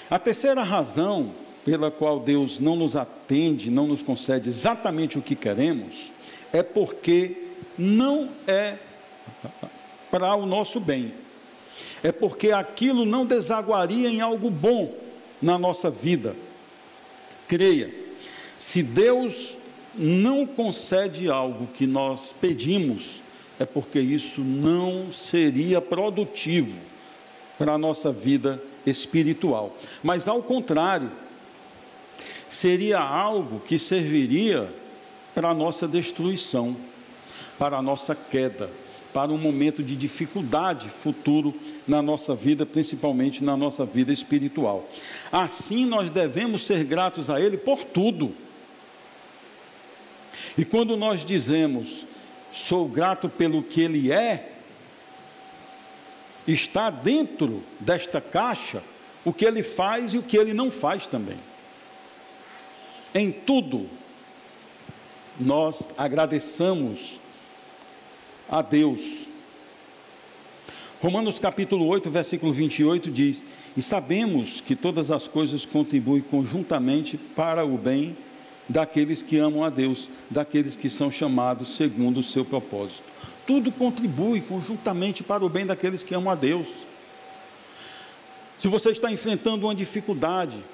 S1: A terceira razão pela qual Deus não nos atende, não nos concede exatamente o que queremos, é porque não é para o nosso bem. É porque aquilo não desaguaria em algo bom na nossa vida. Creia, se Deus não concede algo que nós pedimos, é porque isso não seria produtivo para a nossa vida espiritual. Mas ao contrário, seria algo que serviria para a nossa destruição, para a nossa queda, para um momento de dificuldade futuro na nossa vida, principalmente na nossa vida espiritual. Assim, nós devemos ser gratos a Ele por tudo. E quando nós dizemos: sou grato pelo que Ele é, está dentro desta caixa o que Ele faz e o que Ele não faz também. Em tudo, nós agradeçamos a Deus. Romanos capítulo 8, versículo 28 diz: e sabemos que todas as coisas contribuem conjuntamente para o bem daqueles que amam a Deus, daqueles que são chamados segundo o seu propósito. Tudo contribui conjuntamente para o bem daqueles que amam a Deus. Se você está enfrentando uma dificuldade,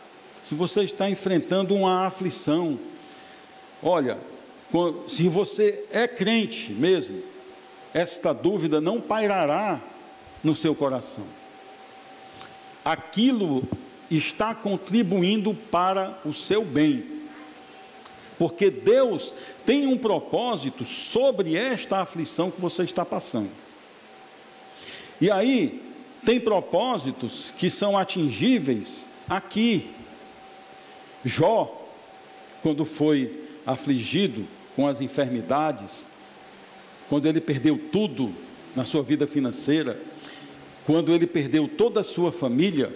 S1: se você está enfrentando uma aflição, olha, se você é crente mesmo, esta dúvida não pairará no seu coração. Aquilo está contribuindo para o seu bem, porque Deus tem um propósito sobre esta aflição que você está passando. E aí, tem propósitos que são atingíveis aqui. Jó, quando foi afligido com as enfermidades, quando ele perdeu tudo na sua vida financeira, quando ele perdeu toda a sua família,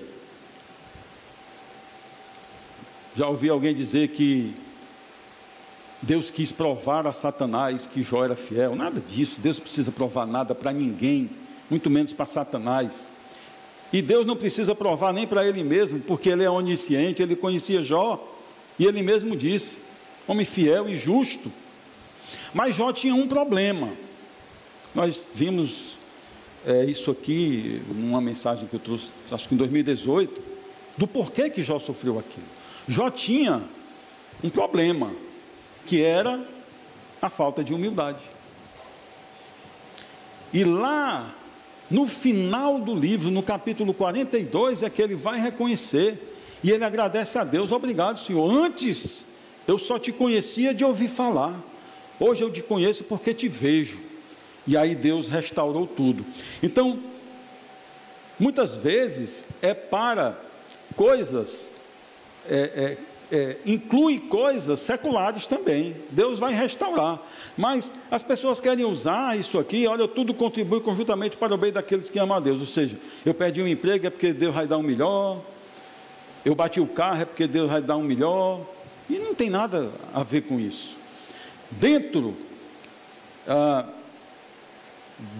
S1: já ouvi alguém dizer que Deus quis provar a Satanás que Jó era fiel. Nada disso. Deus não precisa provar nada para ninguém, muito menos para Satanás. E Deus não precisa provar nem para Ele mesmo, porque Ele é onisciente. Ele conhecia Jó e Ele mesmo disse: homem fiel e justo. Mas Jó tinha um problema. Nós vimos isso aqui numa mensagem que eu trouxe, acho que em 2018, do porquê que Jó sofreu aquilo. Jó tinha um problema, que era a falta de humildade. E lá no final do livro, no capítulo 42, é que ele vai reconhecer, e ele agradece a Deus: obrigado, Senhor, antes eu só te conhecia de ouvir falar, hoje eu te conheço porque te vejo. E aí Deus restaurou tudo. Então, muitas vezes é para coisas, inclui coisas seculares também. Deus vai restaurar, mas as pessoas querem usar isso aqui: olha, tudo contribui conjuntamente para o bem daqueles que amam a Deus. Ou seja, eu perdi um emprego, é porque Deus vai dar um melhor. Eu bati o carro, é porque Deus vai dar um melhor. E não tem nada a ver com isso. Dentro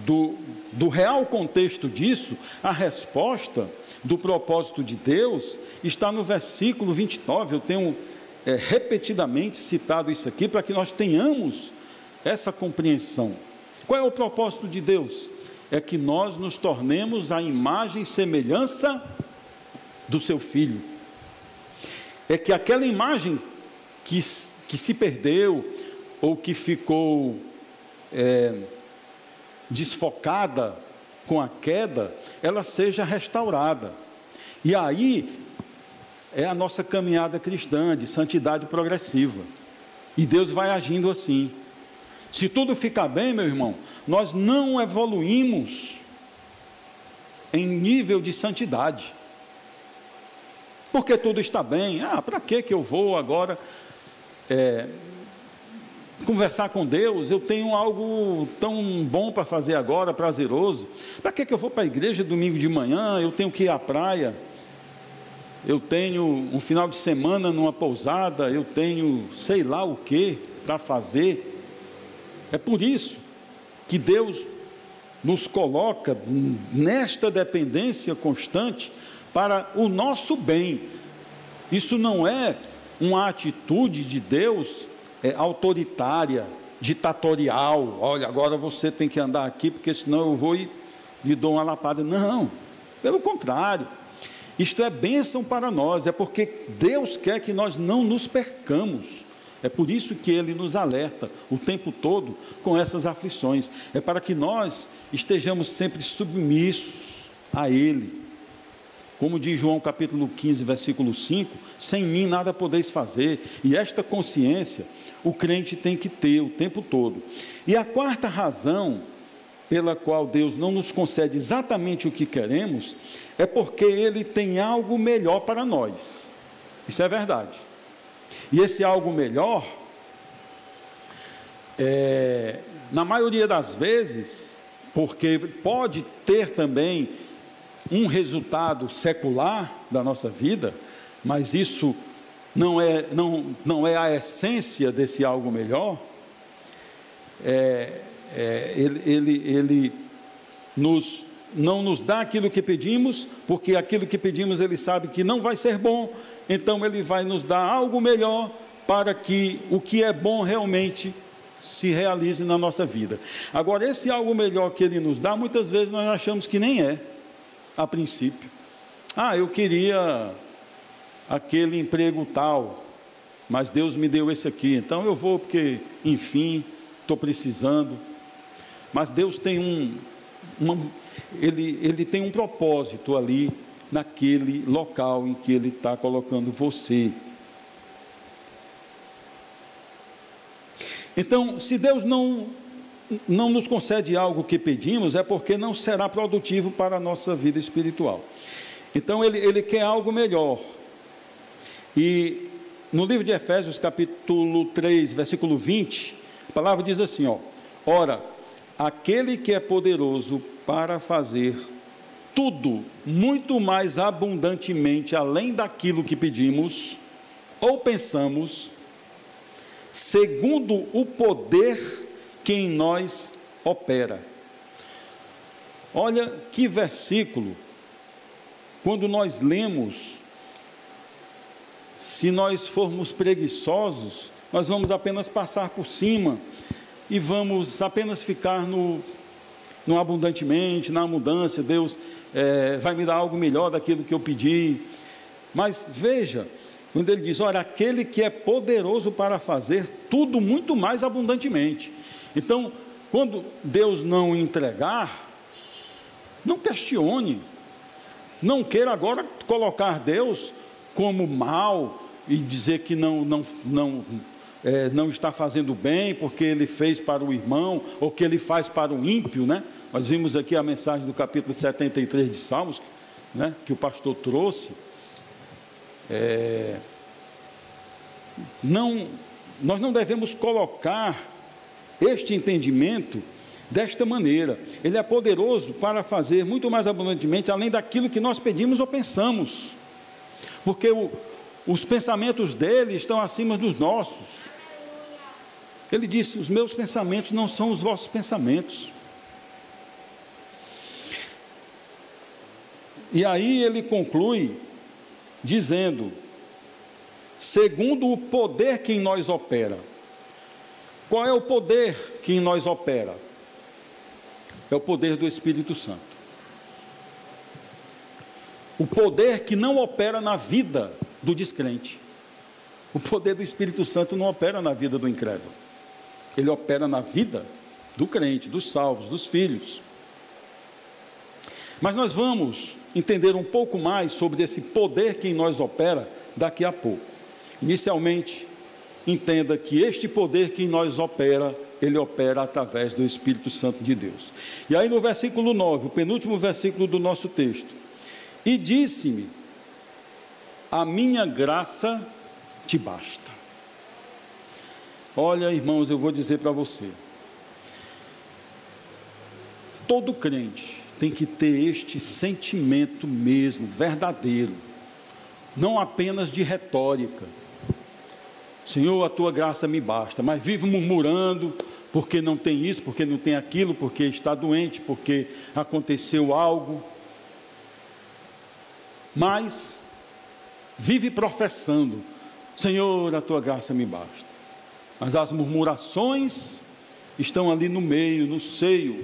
S1: do real contexto disso, a resposta do propósito de Deus está no versículo 29. Eu tenho repetidamente citado isso aqui para que nós tenhamos essa compreensão. Qual é o propósito de Deus? É que nós nos tornemos a imagem e semelhança do seu Filho. É que aquela imagem que se perdeu ou que ficou desfocada com a queda, ela seja restaurada. E aí é a nossa caminhada cristã de santidade progressiva. E Deus vai agindo assim. Se tudo ficar bem, meu irmão, nós não evoluímos em nível de santidade. Porque tudo está bem. Para que eu vou agora conversar com Deus? Eu tenho algo tão bom para fazer agora, prazeroso. Para que eu vou para a igreja domingo de manhã? Eu tenho que ir à praia. Eu tenho um final de semana numa pousada. Eu tenho sei lá o que para fazer. É por isso que Deus nos coloca nesta dependência constante para o nosso bem. Isso não é uma atitude de Deus autoritária, ditatorial. Olha, agora você tem que andar aqui, porque senão eu vou e lhe dou uma lapada. Não, pelo contrário. Isto é bênção para nós, é porque Deus quer que nós não nos percamos. É por isso que Ele nos alerta o tempo todo com essas aflições. É para que nós estejamos sempre submissos a Ele. Como diz João capítulo 15, versículo 5, sem mim nada podeis fazer. E esta consciência o crente tem que ter o tempo todo. E a quarta razão pela qual Deus não nos concede exatamente o que queremos, é porque Ele tem algo melhor para nós. Isso é verdade. E esse algo melhor, na maioria das vezes, porque pode ter também um resultado secular da nossa vida, mas isso não é a essência desse algo melhor. Ele não nos dá aquilo que pedimos, porque aquilo que pedimos Ele sabe que não vai ser bom, então Ele vai nos dar algo melhor para que o que é bom realmente se realize na nossa vida. Agora, esse algo melhor que Ele nos dá, muitas vezes nós achamos que nem é, a princípio. Eu queria aquele emprego tal, mas Deus me deu esse aqui, então eu vou porque, enfim, estou precisando. Mas Deus tem Ele tem um propósito ali, naquele local em que Ele está colocando você. Então, se Deus não nos concede algo que pedimos, é porque não será produtivo para a nossa vida espiritual. Então, Ele quer algo melhor. E no livro de Efésios, capítulo 3, versículo 20, a palavra diz assim, ora, aquele que é poderoso para fazer tudo muito mais abundantemente além daquilo que pedimos ou pensamos, segundo o poder que em nós opera. Olha que versículo, quando nós lemos, se nós formos preguiçosos, nós vamos apenas passar por cima e vamos apenas ficar no abundantemente, na abundância. Deus vai me dar algo melhor daquilo que eu pedi. Mas veja, quando ele diz, olha, aquele que é poderoso para fazer tudo muito mais abundantemente. Então, quando Deus não entregar, não questione, não queira agora colocar Deus como mal e dizer que não está fazendo bem porque Ele fez para o irmão, ou que Ele faz para o ímpio, né? Nós vimos aqui a mensagem do capítulo 73 de Salmos, né, que o pastor trouxe. Nós não devemos colocar este entendimento desta maneira. Ele é poderoso para fazer muito mais abundantemente, além daquilo que nós pedimos ou pensamos, porque os pensamentos dele estão acima dos nossos. Ele disse, os meus pensamentos não são os vossos pensamentos. E aí ele conclui dizendo: segundo o poder que em nós opera. Qual é o poder que em nós opera? É o poder do Espírito Santo. O poder que não opera na vida do descrente. O poder do Espírito Santo não opera na vida do incrédulo. Ele opera na vida do crente, dos salvos, dos filhos. Mas nós vamos entender um pouco mais sobre esse poder que em nós opera daqui a pouco. Inicialmente, entenda que este poder que em nós opera, ele opera através do Espírito Santo de Deus. E aí no versículo 9, o penúltimo versículo do nosso texto: e disse-me, a minha graça te basta. Olha, irmãos, eu vou dizer para você, todo crente tem que ter este sentimento mesmo, verdadeiro, não apenas de retórica. Senhor, a tua graça me basta, mas vive murmurando, porque não tem isso, porque não tem aquilo, porque está doente, porque aconteceu algo. Mas vive professando: Senhor, a tua graça me basta. Mas as murmurações estão ali no meio, no seio,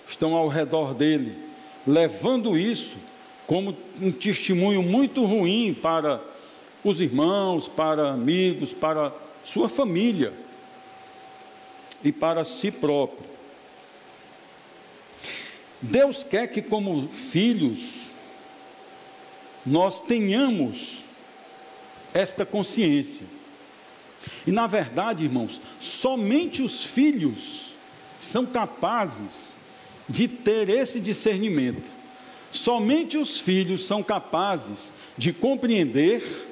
S1: estão ao redor dele, levando isso como um testemunho muito ruim para os irmãos, para amigos, para sua família e para si próprio. Deus quer que, como filhos, nós tenhamos esta consciência. E na verdade, irmãos, somente os filhos são capazes de ter esse discernimento. Somente os filhos são capazes de compreender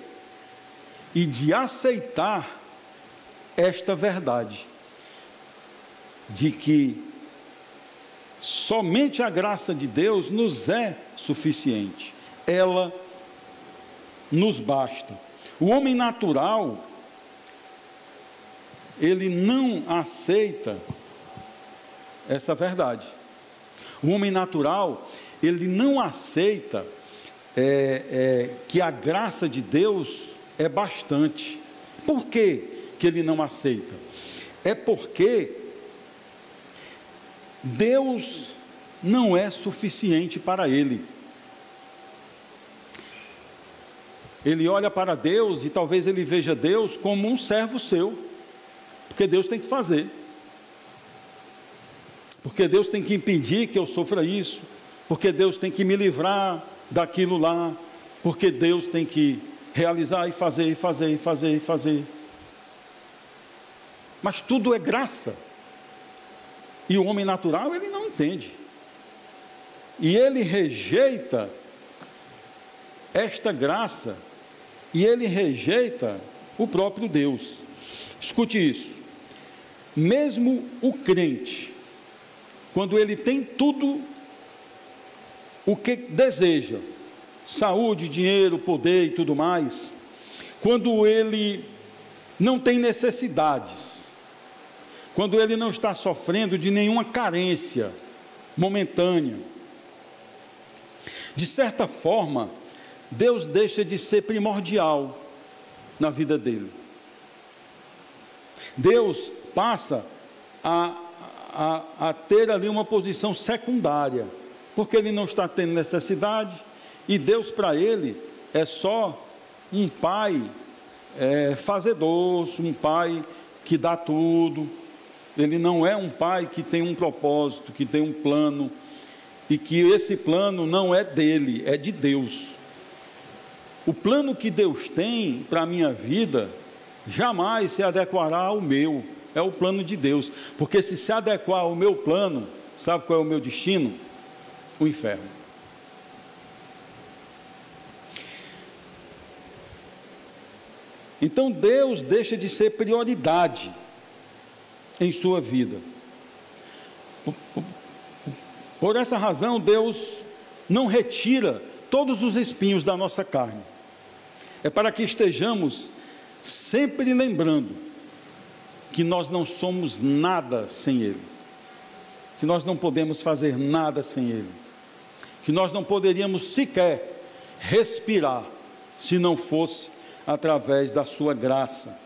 S1: e de aceitar esta verdade, de que somente a graça de Deus nos é suficiente, ela nos basta. O homem natural, ele não aceita essa verdade. O homem natural, ele não aceita que a graça de Deus é bastante. Por que ele não aceita? É porque Deus não é suficiente para ele. Ele olha para Deus e talvez ele veja Deus como um servo seu, porque Deus tem que fazer, porque Deus tem que impedir que eu sofra isso, porque Deus tem que me livrar daquilo lá, porque Deus tem que realizar e fazer, e fazer, e fazer, e fazer. Mas tudo é graça, e o homem natural, ele não entende, e ele rejeita esta graça, e ele rejeita o próprio Deus. Escute isso: mesmo o crente, quando ele tem tudo o que deseja, saúde, dinheiro, poder e tudo mais, quando ele não tem necessidades, quando ele não está sofrendo de nenhuma carência momentânea, de certa forma, Deus deixa de ser primordial na vida dele. Deus passa a ter ali uma posição secundária, porque ele não está tendo necessidade, e Deus para ele é só um pai fazedor, um pai que dá tudo. Ele não é um pai que tem um propósito, que tem um plano, e que esse plano não é dele, é de Deus. O plano que Deus tem para a minha vida jamais se adequará ao meu, é o plano de Deus, porque se adequar ao meu plano, sabe qual é o meu destino? O inferno. Então Deus deixa de ser prioridade em sua vida. Por essa razão, Deus não retira todos os espinhos da nossa carne. É para que estejamos sempre lembrando que nós não somos nada sem Ele, que nós não podemos fazer nada sem Ele, que nós não poderíamos sequer respirar se não fosse através da sua graça.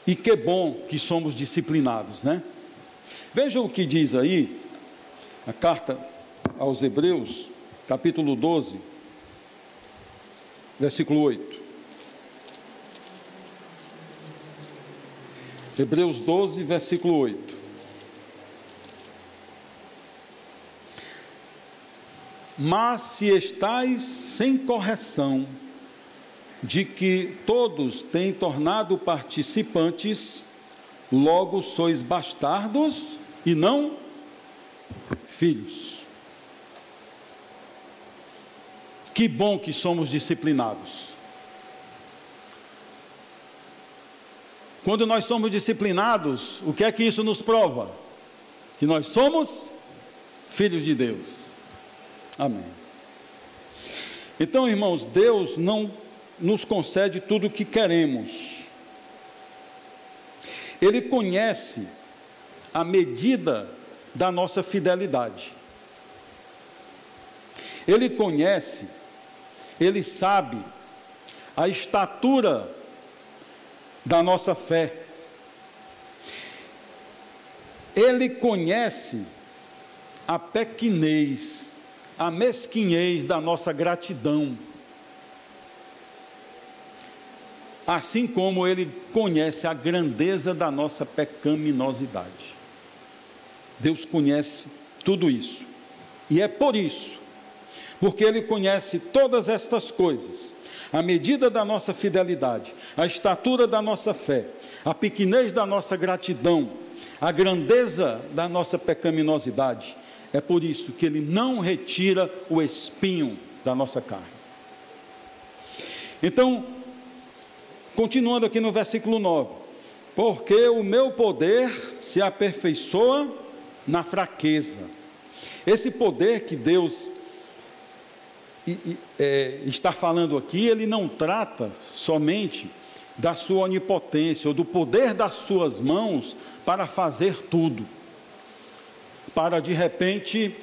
S1: E que bom que somos disciplinados, né? Vejam o que diz aí a carta aos Hebreus, capítulo 12, versículo 8. Hebreus 12, versículo 8. Mas se estais sem correção, de que todos têm tornado participantes, logo sois bastardos e não filhos. Que bom que somos disciplinados. Quando nós somos disciplinados, o que é que isso nos prova? Que nós somos filhos de Deus. Amém. Então, irmãos, Deus não nos concede tudo o que queremos. Ele conhece a medida da nossa fidelidade. Ele conhece, Ele sabe a estatura da nossa fé. Ele conhece a pequenez, a mesquinhez da nossa gratidão. Assim como Ele conhece a grandeza da nossa pecaminosidade. Deus conhece tudo isso. E é por isso, porque Ele conhece todas estas coisas, a medida da nossa fidelidade, a estatura da nossa fé, a pequenez da nossa gratidão, a grandeza da nossa pecaminosidade, é por isso que Ele não retira o espinho da nossa carne. Então, continuando aqui no versículo 9, porque o meu poder se aperfeiçoa na fraqueza. Esse poder que Deus está falando aqui, Ele não trata somente da sua onipotência, ou do poder das suas mãos para fazer tudo, para de repente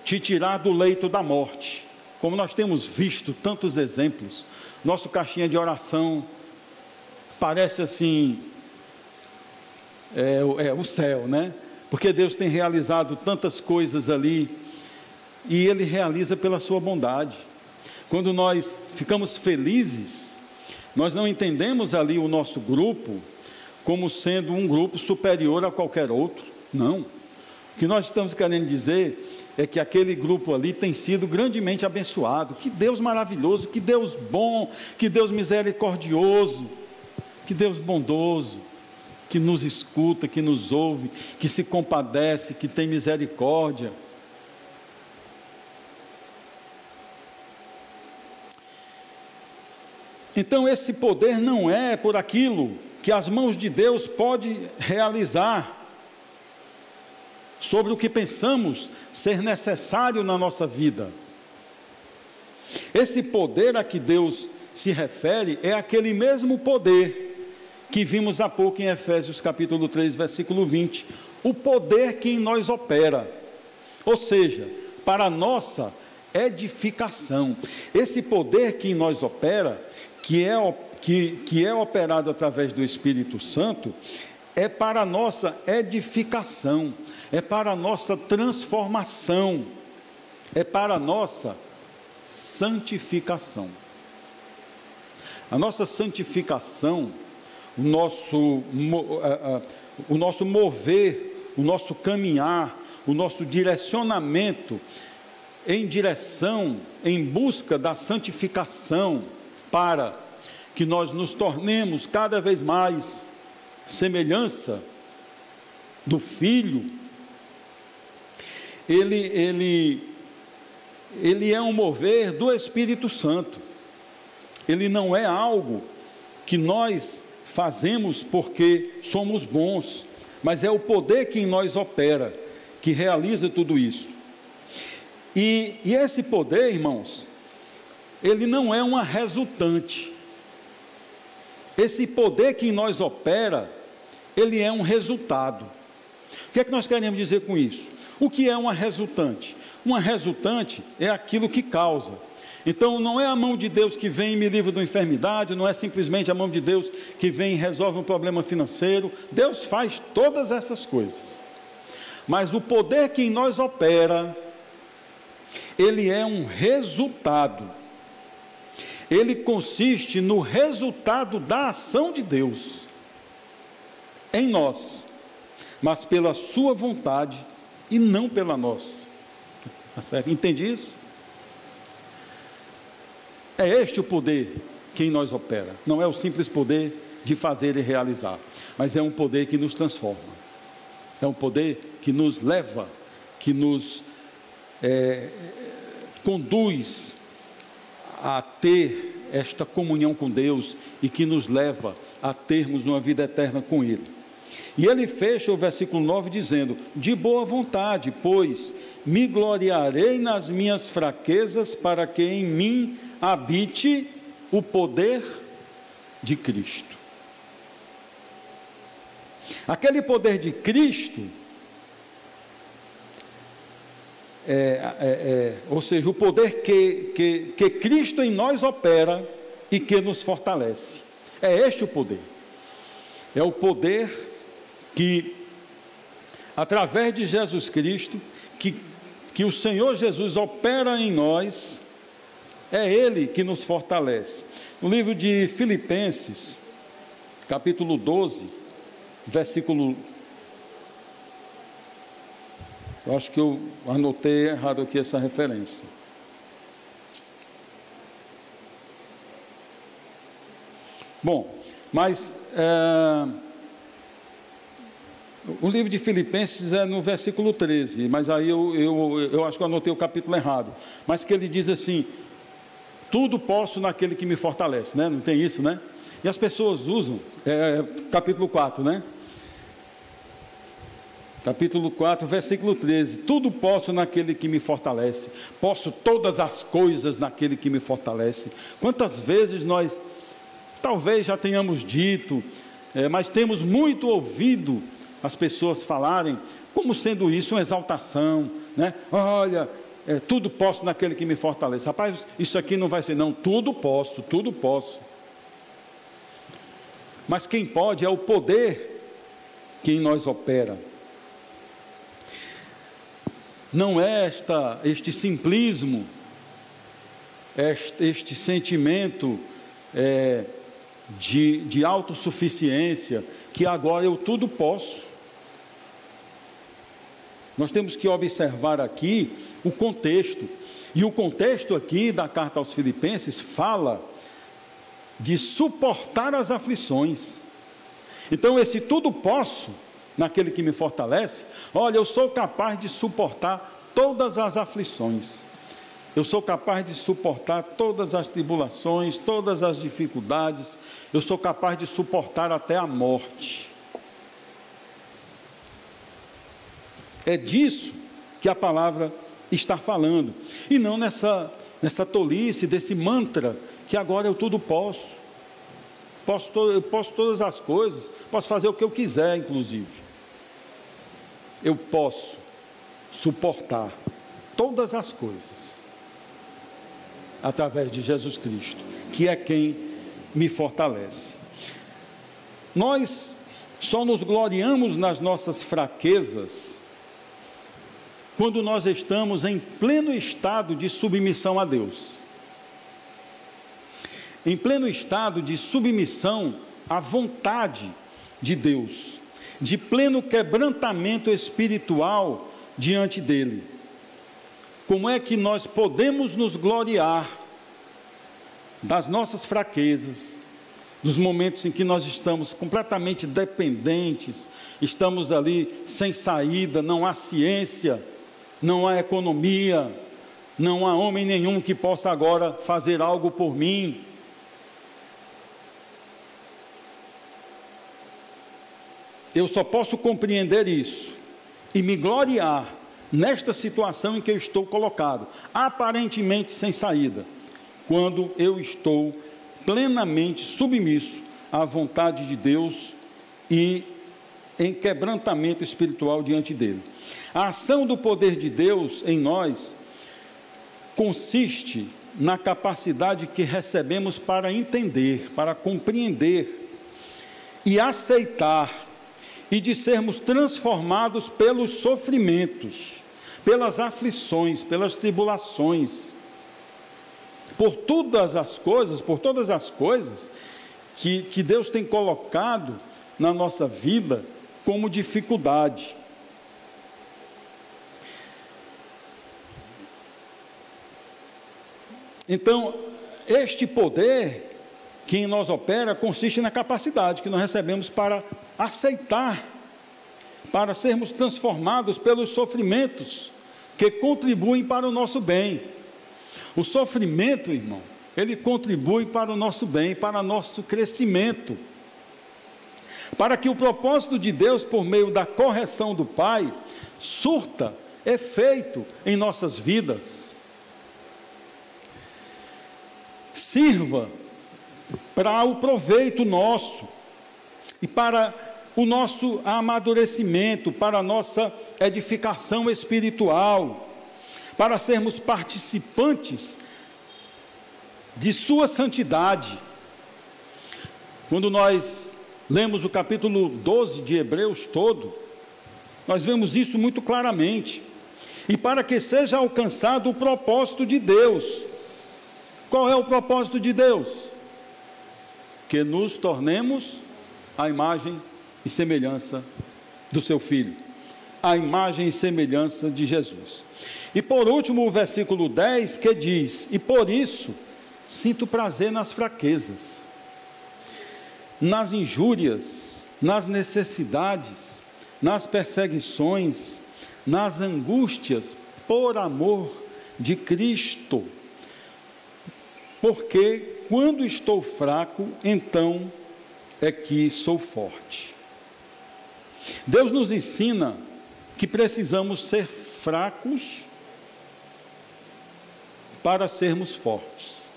S1: te tirar do leito da morte, como nós temos visto tantos exemplos. Nosso caixinha de oração parece assim, o céu, né? Porque Deus tem realizado tantas coisas ali, e Ele realiza pela sua bondade. Quando nós ficamos felizes, nós não entendemos ali o nosso grupo como sendo um grupo superior a qualquer outro, não. O que nós estamos querendo dizer é que aquele grupo ali tem sido grandemente abençoado. Que Deus maravilhoso, que Deus bom, que Deus misericordioso, que Deus bondoso, que nos escuta, que nos ouve, que se compadece, que tem misericórdia. Então esse poder não é por aquilo que as mãos de Deus podem realizar, sobre o que pensamos ser necessário na nossa vida. Esse poder a que Deus se refere é aquele mesmo poder que vimos há pouco em Efésios capítulo 3, versículo 20, o poder que em nós opera, ou seja, para a nossa edificação. Esse poder que em nós opera, que é operado através do Espírito Santo, é para a nossa edificação, é para a nossa transformação, é para a nossa santificação. A nossa santificação, o nosso mover, o nosso caminhar, o nosso direcionamento em direção, em busca da santificação, para que nós nos tornemos cada vez mais semelhança do Filho, ele é um mover do Espírito Santo. Ele não é algo que nós fazemos porque somos bons, mas é o poder que em nós opera, que realiza tudo isso. E esse poder, irmãos, ele não é uma resultante. Esse poder que em nós opera, ele é um resultado. O que é que nós queremos dizer com isso? O que é uma resultante? Uma resultante é aquilo que causa. Então, não é a mão de Deus que vem e me livra da enfermidade, não é simplesmente a mão de Deus que vem e resolve um problema financeiro. Deus faz todas essas coisas. Mas o poder que em nós opera, ele é um resultado. Ele consiste no resultado da ação de Deus em nós, mas pela sua vontade e não pela nossa. Tá certo? Entende isso? É este o poder que em nós opera. Não é o simples poder de fazer e realizar, mas é um poder que nos transforma. É um poder que nos leva, que nos conduz a ter esta comunhão com Deus e que nos leva a termos uma vida eterna com Ele. E ele fecha o versículo 9 dizendo: de boa vontade, pois me gloriarei nas minhas fraquezas, para que em mim habite o poder de Cristo. Aquele poder de Cristo, ou seja, o poder que Cristo em nós opera e que nos fortalece. É este o poder. É o poder que, através de Jesus Cristo, que o Senhor Jesus opera em nós, é Ele que nos fortalece. No livro de Filipenses, capítulo 12, versículo... Eu acho que eu anotei errado aqui essa referência. Bom, mas o livro de Filipenses é no versículo 13, mas aí eu acho que eu anotei o capítulo errado. Mas que ele diz assim: tudo posso naquele que me fortalece, né? Não tem isso, né? E as pessoas usam, capítulo 4, né? Capítulo 4, versículo 13: tudo posso naquele que me fortalece, posso todas as coisas naquele que me fortalece. Quantas vezes nós, talvez já tenhamos dito, mas temos muito ouvido as pessoas falarem, como sendo isso uma exaltação, né? Olha, tudo posso naquele que me fortalece. Rapaz, isso aqui não vai ser, não, tudo posso, tudo posso. Mas quem pode é o poder que em nós opera. Não é este simplismo, este sentimento de autossuficiência, que agora eu tudo posso. Nós temos que observar aqui o contexto, e o contexto aqui da carta aos Filipenses fala de suportar as aflições. Então esse tudo posso naquele que me fortalece, olha, eu sou capaz de suportar todas as aflições, eu sou capaz de suportar todas as tribulações, todas as dificuldades, eu sou capaz de suportar até a morte. É disso que a palavra está falando, e não nessa tolice, desse mantra, que agora eu tudo posso. Eu posso todas as coisas, posso fazer o que eu quiser, inclusive. Eu posso suportar todas as coisas através de Jesus Cristo, que é quem me fortalece. Nós só nos gloriamos nas nossas fraquezas quando nós estamos em pleno estado de submissão a Deus, em pleno estado de submissão à vontade de Deus, de pleno quebrantamento espiritual diante dele. Como é que nós podemos nos gloriar das nossas fraquezas, dos momentos em que nós estamos completamente dependentes, estamos ali sem saída, não há ciência, não há economia, não há homem nenhum que possa agora fazer algo por mim. Eu só posso compreender isso e me gloriar nesta situação em que eu estou colocado, aparentemente sem saída, quando eu estou plenamente submisso à vontade de Deus e em quebrantamento espiritual diante dele. A ação do poder de Deus em nós consiste na capacidade que recebemos para entender, para compreender e aceitar, e de sermos transformados pelos sofrimentos, pelas aflições, pelas tribulações, por todas as coisas que Deus tem colocado na nossa vida como dificuldade. Então, este poder que em nós opera consiste na capacidade que nós recebemos para aceitar, para sermos transformados pelos sofrimentos que contribuem para o nosso bem. O sofrimento, irmão, ele contribui para o nosso bem, para o nosso crescimento, para que o propósito de Deus, por meio da correção do Pai, surta efeito em nossas vidas. Sirva para o proveito nosso e para o nosso amadurecimento, para a nossa edificação espiritual, para sermos participantes de sua santidade. Quando nós lemos o capítulo 12 de Hebreus todo, nós vemos isso muito claramente. E para que seja alcançado o propósito de Deus. Qual é o propósito de Deus? Que nos tornemos a imagem e semelhança do seu Filho, a imagem e semelhança de Jesus. E por último o versículo 10 que diz: e por isso sinto prazer nas fraquezas, nas injúrias, nas necessidades, nas perseguições, nas angústias, por amor de Cristo. Porque quando estou fraco, então é que sou forte. Deus nos ensina que precisamos ser fracos para sermos fortes,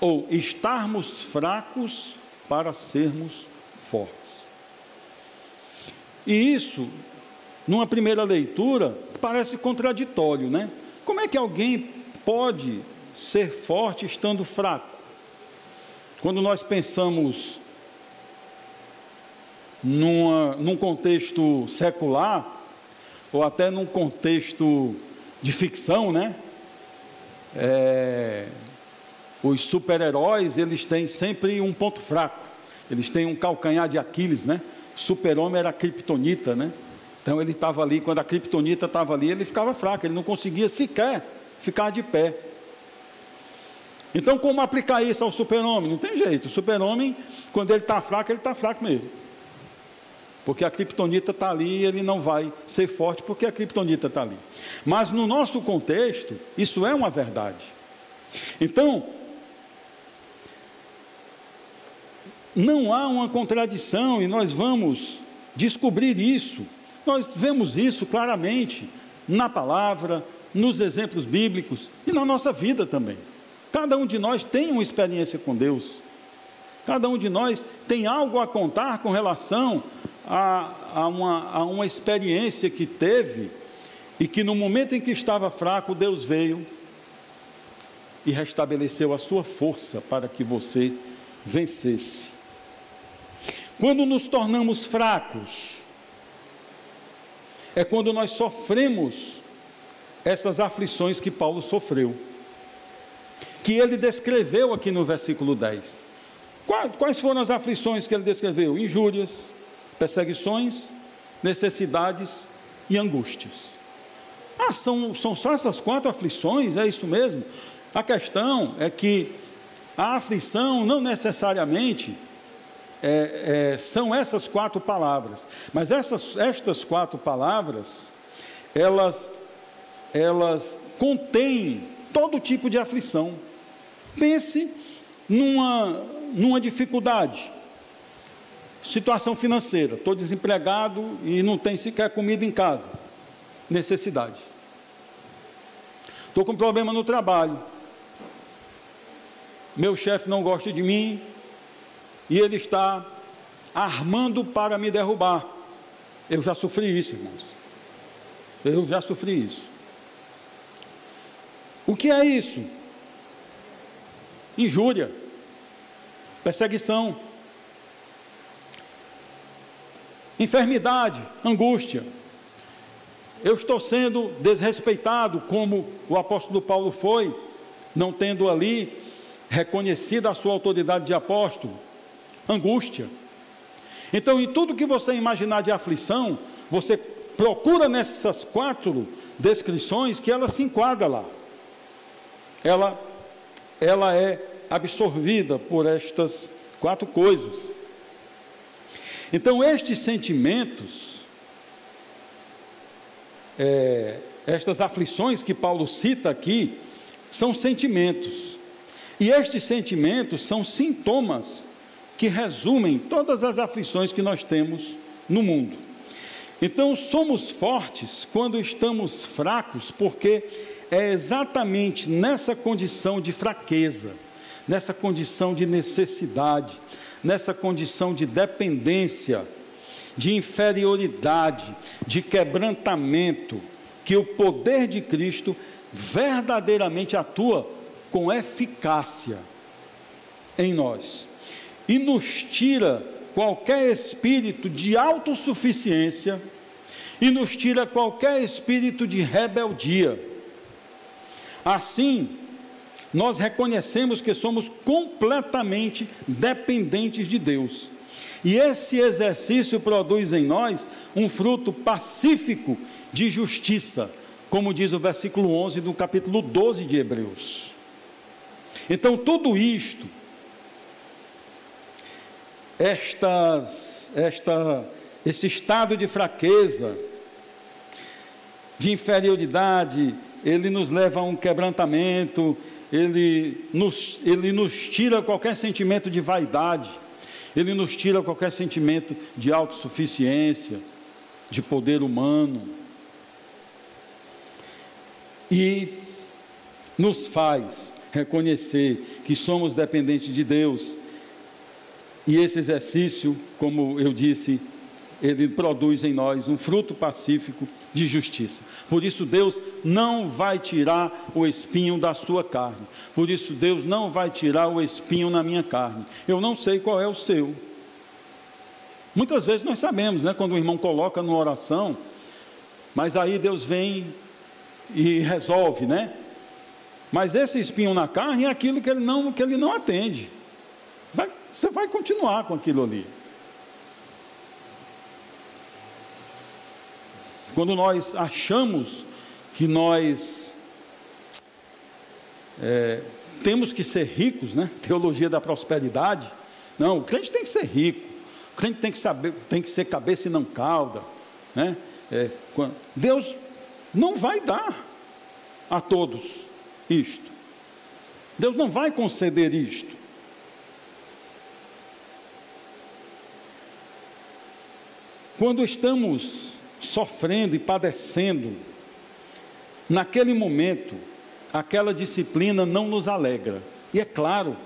S1: ou estarmos fracos para sermos fortes. E isso, numa primeira leitura, parece contraditório, né? Como é que alguém pode ser forte estando fraco? Quando nós pensamos num contexto secular, ou até num contexto de ficção, né? Os super-heróis, eles têm sempre um ponto fraco, eles têm um calcanhar de Aquiles, né? O super-homem era a criptonita, né? Então ele estava ali, quando a criptonita estava ali, ele ficava fraco, ele não conseguia sequer ficar de pé. Então, como aplicar isso ao super-homem? Não tem jeito. O super-homem, quando ele está fraco mesmo. Porque a criptonita está ali e ele não vai ser forte porque a criptonita está ali. Mas no nosso contexto, isso é uma verdade. Então, não há uma contradição e nós vamos descobrir isso. Nós vemos isso claramente na palavra, nos exemplos bíblicos e na nossa vida também. Cada um de nós tem uma experiência com Deus. Cada um de nós tem algo a contar com relação a uma experiência que teve e que no momento em que estava fraco, Deus veio e restabeleceu a sua força para que você vencesse. Quando nos tornamos fracos, é quando nós sofremos essas aflições que Paulo sofreu, que ele descreveu aqui no versículo 10. Quais foram as aflições que ele descreveu? Injúrias, perseguições, necessidades e angústias. São só essas 4 aflições, é isso mesmo? A questão é que a aflição não necessariamente são essas 4 palavras, mas estas 4 palavras, elas contêm todo tipo de aflição. Pense numa dificuldade, situação financeira, estou desempregado e não tenho sequer comida em casa, necessidade. Estou com problema no trabalho, meu chefe não gosta de mim e ele está armando para me derrubar. Eu já sofri isso, irmãos. Eu já sofri isso. O que é isso? Injúria, perseguição, enfermidade, angústia. Eu estou sendo desrespeitado, como o apóstolo Paulo foi, não tendo ali reconhecido a sua autoridade de apóstolo. Angústia. Então, em tudo que você imaginar de aflição, você procura nessas 4 descrições que ela se enquadra lá. Ela é absorvida por estas 4 coisas. Então, estes sentimentos, estas aflições que Paulo cita aqui, são sentimentos. E estes sentimentos são sintomas que resumem todas as aflições que nós temos no mundo. Então, somos fortes quando estamos fracos, porque é exatamente nessa condição de fraqueza, nessa condição de necessidade, nessa condição de dependência, de inferioridade, de quebrantamento, que o poder de Cristo verdadeiramente atua com eficácia em nós e nos tira qualquer espírito de autossuficiência e nos tira qualquer espírito de rebeldia. Assim, nós reconhecemos que somos completamente dependentes de Deus. E esse exercício produz em nós um fruto pacífico de justiça, como diz o versículo 11 do capítulo 12 de Hebreus. Então, tudo isto, esse estado de fraqueza, de inferioridade, ele nos leva a um quebrantamento, ele nos tira qualquer sentimento de vaidade, ele nos tira qualquer sentimento de autossuficiência, de poder humano, e nos faz reconhecer que somos dependentes de Deus. E esse exercício, como eu disse, ele produz em nós um fruto pacífico de justiça. Por isso Deus não vai tirar o espinho da sua carne. Por isso Deus não vai tirar o espinho na minha carne. Eu não sei qual é o seu. Muitas vezes nós sabemos, né, quando o irmão coloca numa oração, mas aí Deus vem e resolve, né? Mas esse espinho na carne é aquilo que ele não atende. Você vai continuar com aquilo ali. Quando nós achamos que nós temos que ser ricos, né? Teologia da prosperidade. Não, o crente tem que ser rico. O crente tem que ser cabeça e não cauda, né? Deus não vai dar a todos isto. Deus não vai conceder isto. Quando estamos sofrendo e padecendo, naquele momento, aquela disciplina não nos alegra. E é claro,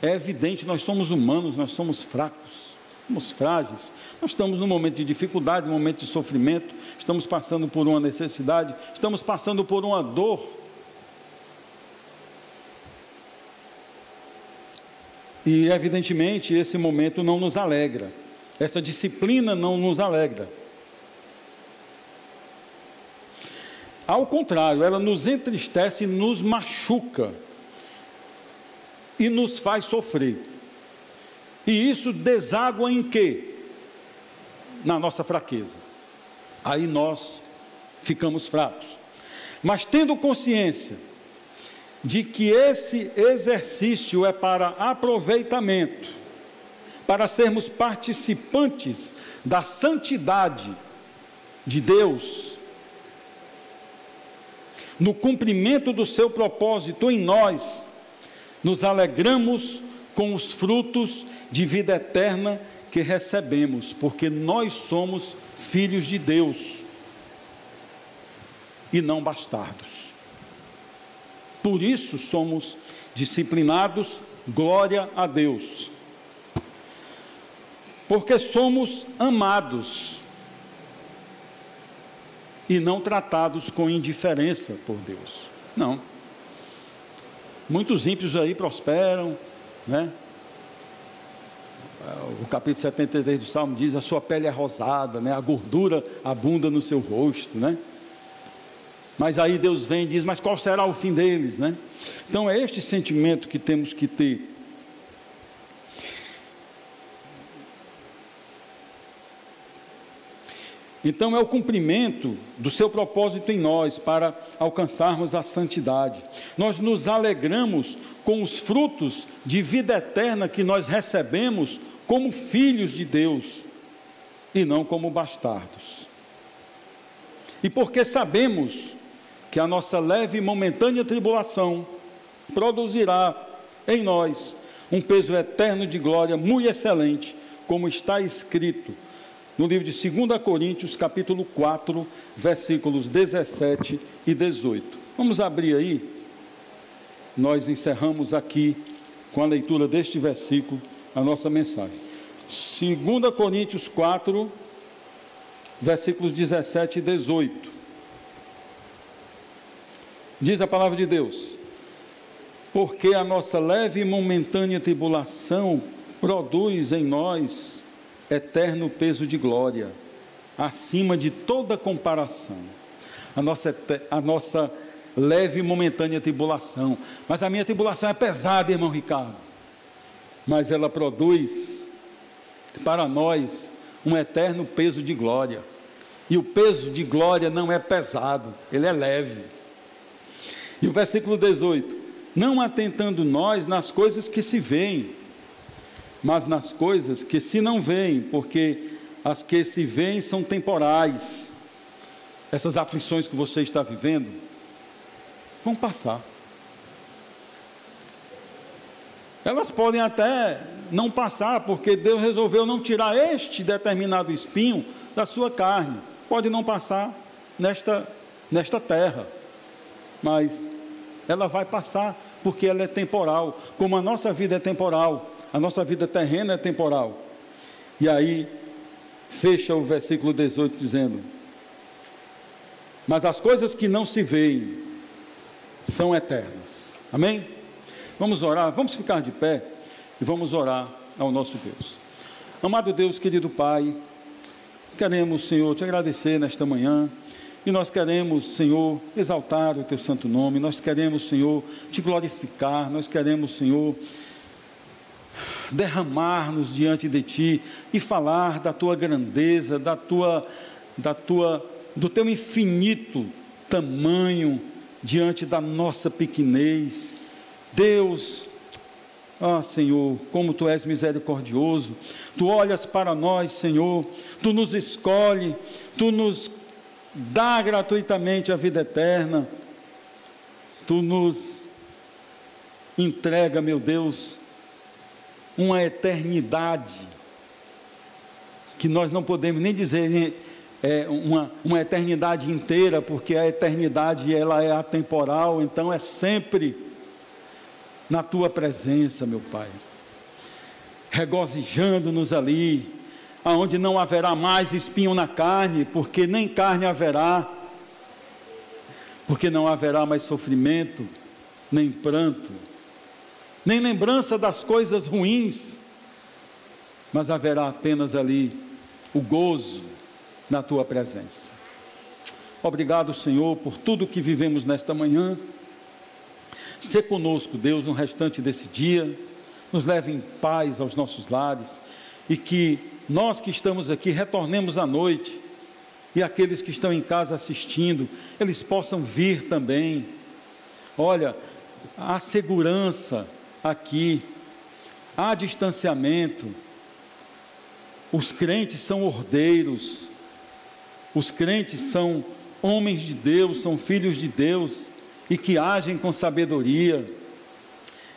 S1: é evidente, nós somos humanos, nós somos fracos, somos frágeis. Nós estamos num momento de dificuldade, num momento de sofrimento, estamos passando por uma necessidade, estamos passando por uma dor. E evidentemente esse momento não nos alegra. Essa disciplina não nos alegra. Ao contrário, ela nos entristece, nos machuca e nos faz sofrer. E isso deságua em quê? Na nossa fraqueza. Aí nós ficamos fracos. Mas tendo consciência de que esse exercício é para aproveitamento, para sermos participantes da santidade de Deus, no cumprimento do seu propósito em nós, nos alegramos com os frutos de vida eterna que recebemos, porque nós somos filhos de Deus e não bastardos. Por isso somos disciplinados, glória a Deus. porque somos amados e não tratados com indiferença por Deus. Não. Muitos ímpios aí prosperam, né? O capítulo 73 do Salmo diz: a sua pele é rosada, né? A gordura abunda no seu rosto, né? Mas aí Deus vem e diz: mas qual será o fim deles, né? Então é este sentimento que temos que ter. Então é o cumprimento do seu propósito em nós para alcançarmos a santidade. Nós nos alegramos com os frutos de vida eterna que nós recebemos como filhos de Deus e não como bastardos. E porque sabemos que a nossa leve e momentânea tribulação produzirá em nós um peso eterno de glória muito excelente, como está escrito no livro de 2 Coríntios, capítulo 4, versículos 17 e 18. Vamos abrir aí. Nós encerramos aqui, com a leitura deste versículo, a nossa mensagem. 2 Coríntios 4, versículos 17 e 18. Diz a palavra de Deus: porque a nossa leve e momentânea tribulação produz em nós eterno peso de glória, acima de toda comparação. A nossa leve e momentânea tribulação. Mas a minha tribulação é pesada, irmão Ricardo. Mas ela produz para nós um eterno peso de glória. E o peso de glória não é pesado, ele é leve. E o versículo 18: não atentando nós nas coisas que se veem, mas nas coisas que se não veem, porque as que se veem são temporais. Essas aflições que você está vivendo vão passar. Elas podem até não passar, porque Deus resolveu não tirar este determinado espinho da sua carne. Pode não passar nesta terra, mas ela vai passar, porque ela é temporal, como a nossa vida é temporal. A nossa vida terrena é temporal. E aí, fecha o versículo 18 dizendo: mas as coisas que não se veem são eternas. Amém? Vamos orar, vamos ficar de pé e vamos orar ao nosso Deus. Amado Deus, querido Pai, queremos, Senhor, te agradecer nesta manhã. E nós queremos, Senhor, exaltar o teu santo nome. Nós queremos, Senhor, te glorificar. Nós queremos, Senhor, derramar-nos diante de Ti e falar da Tua grandeza, do Teu infinito tamanho diante da nossa pequenez. Deus, Senhor, como Tu és misericordioso, Tu olhas para nós, Senhor, Tu nos escolhe, Tu nos dá gratuitamente a vida eterna, Tu nos entrega, meu Deus, uma eternidade que nós não podemos nem dizer uma eternidade inteira, porque a eternidade ela é atemporal, então é sempre na Tua presença, meu Pai, regozijando-nos ali, aonde não haverá mais espinho na carne, porque nem carne haverá, porque não haverá mais sofrimento, nem pranto, nem lembrança das coisas ruins, mas haverá apenas ali o gozo na Tua presença. Obrigado, Senhor, por tudo que vivemos nesta manhã. Sê conosco, Deus, no restante desse dia, nos leve em paz aos nossos lares, e que nós que estamos aqui retornemos à noite, e aqueles que estão em casa assistindo, eles possam vir também. Olha, há segurança aqui, há distanciamento, os crentes são ordeiros, os crentes são homens de Deus, são filhos de Deus, e que agem com sabedoria.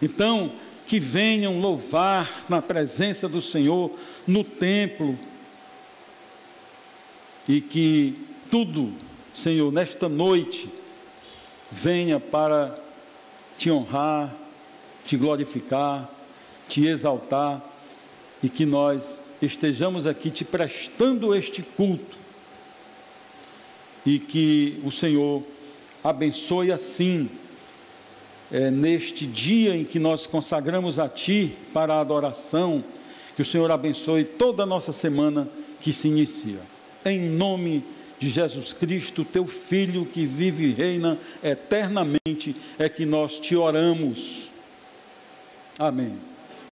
S1: Então, que venham louvar na presença do Senhor, no templo, e que tudo, Senhor, nesta noite, venha para Te honrar, Te glorificar, Te exaltar, e que nós estejamos aqui te prestando este culto e que o Senhor abençoe assim, neste dia em que nós consagramos a Ti para a adoração, que o Senhor abençoe toda a nossa semana que se inicia. Em nome de Jesus Cristo, Teu Filho que vive e reina eternamente, é que nós te oramos. Amém.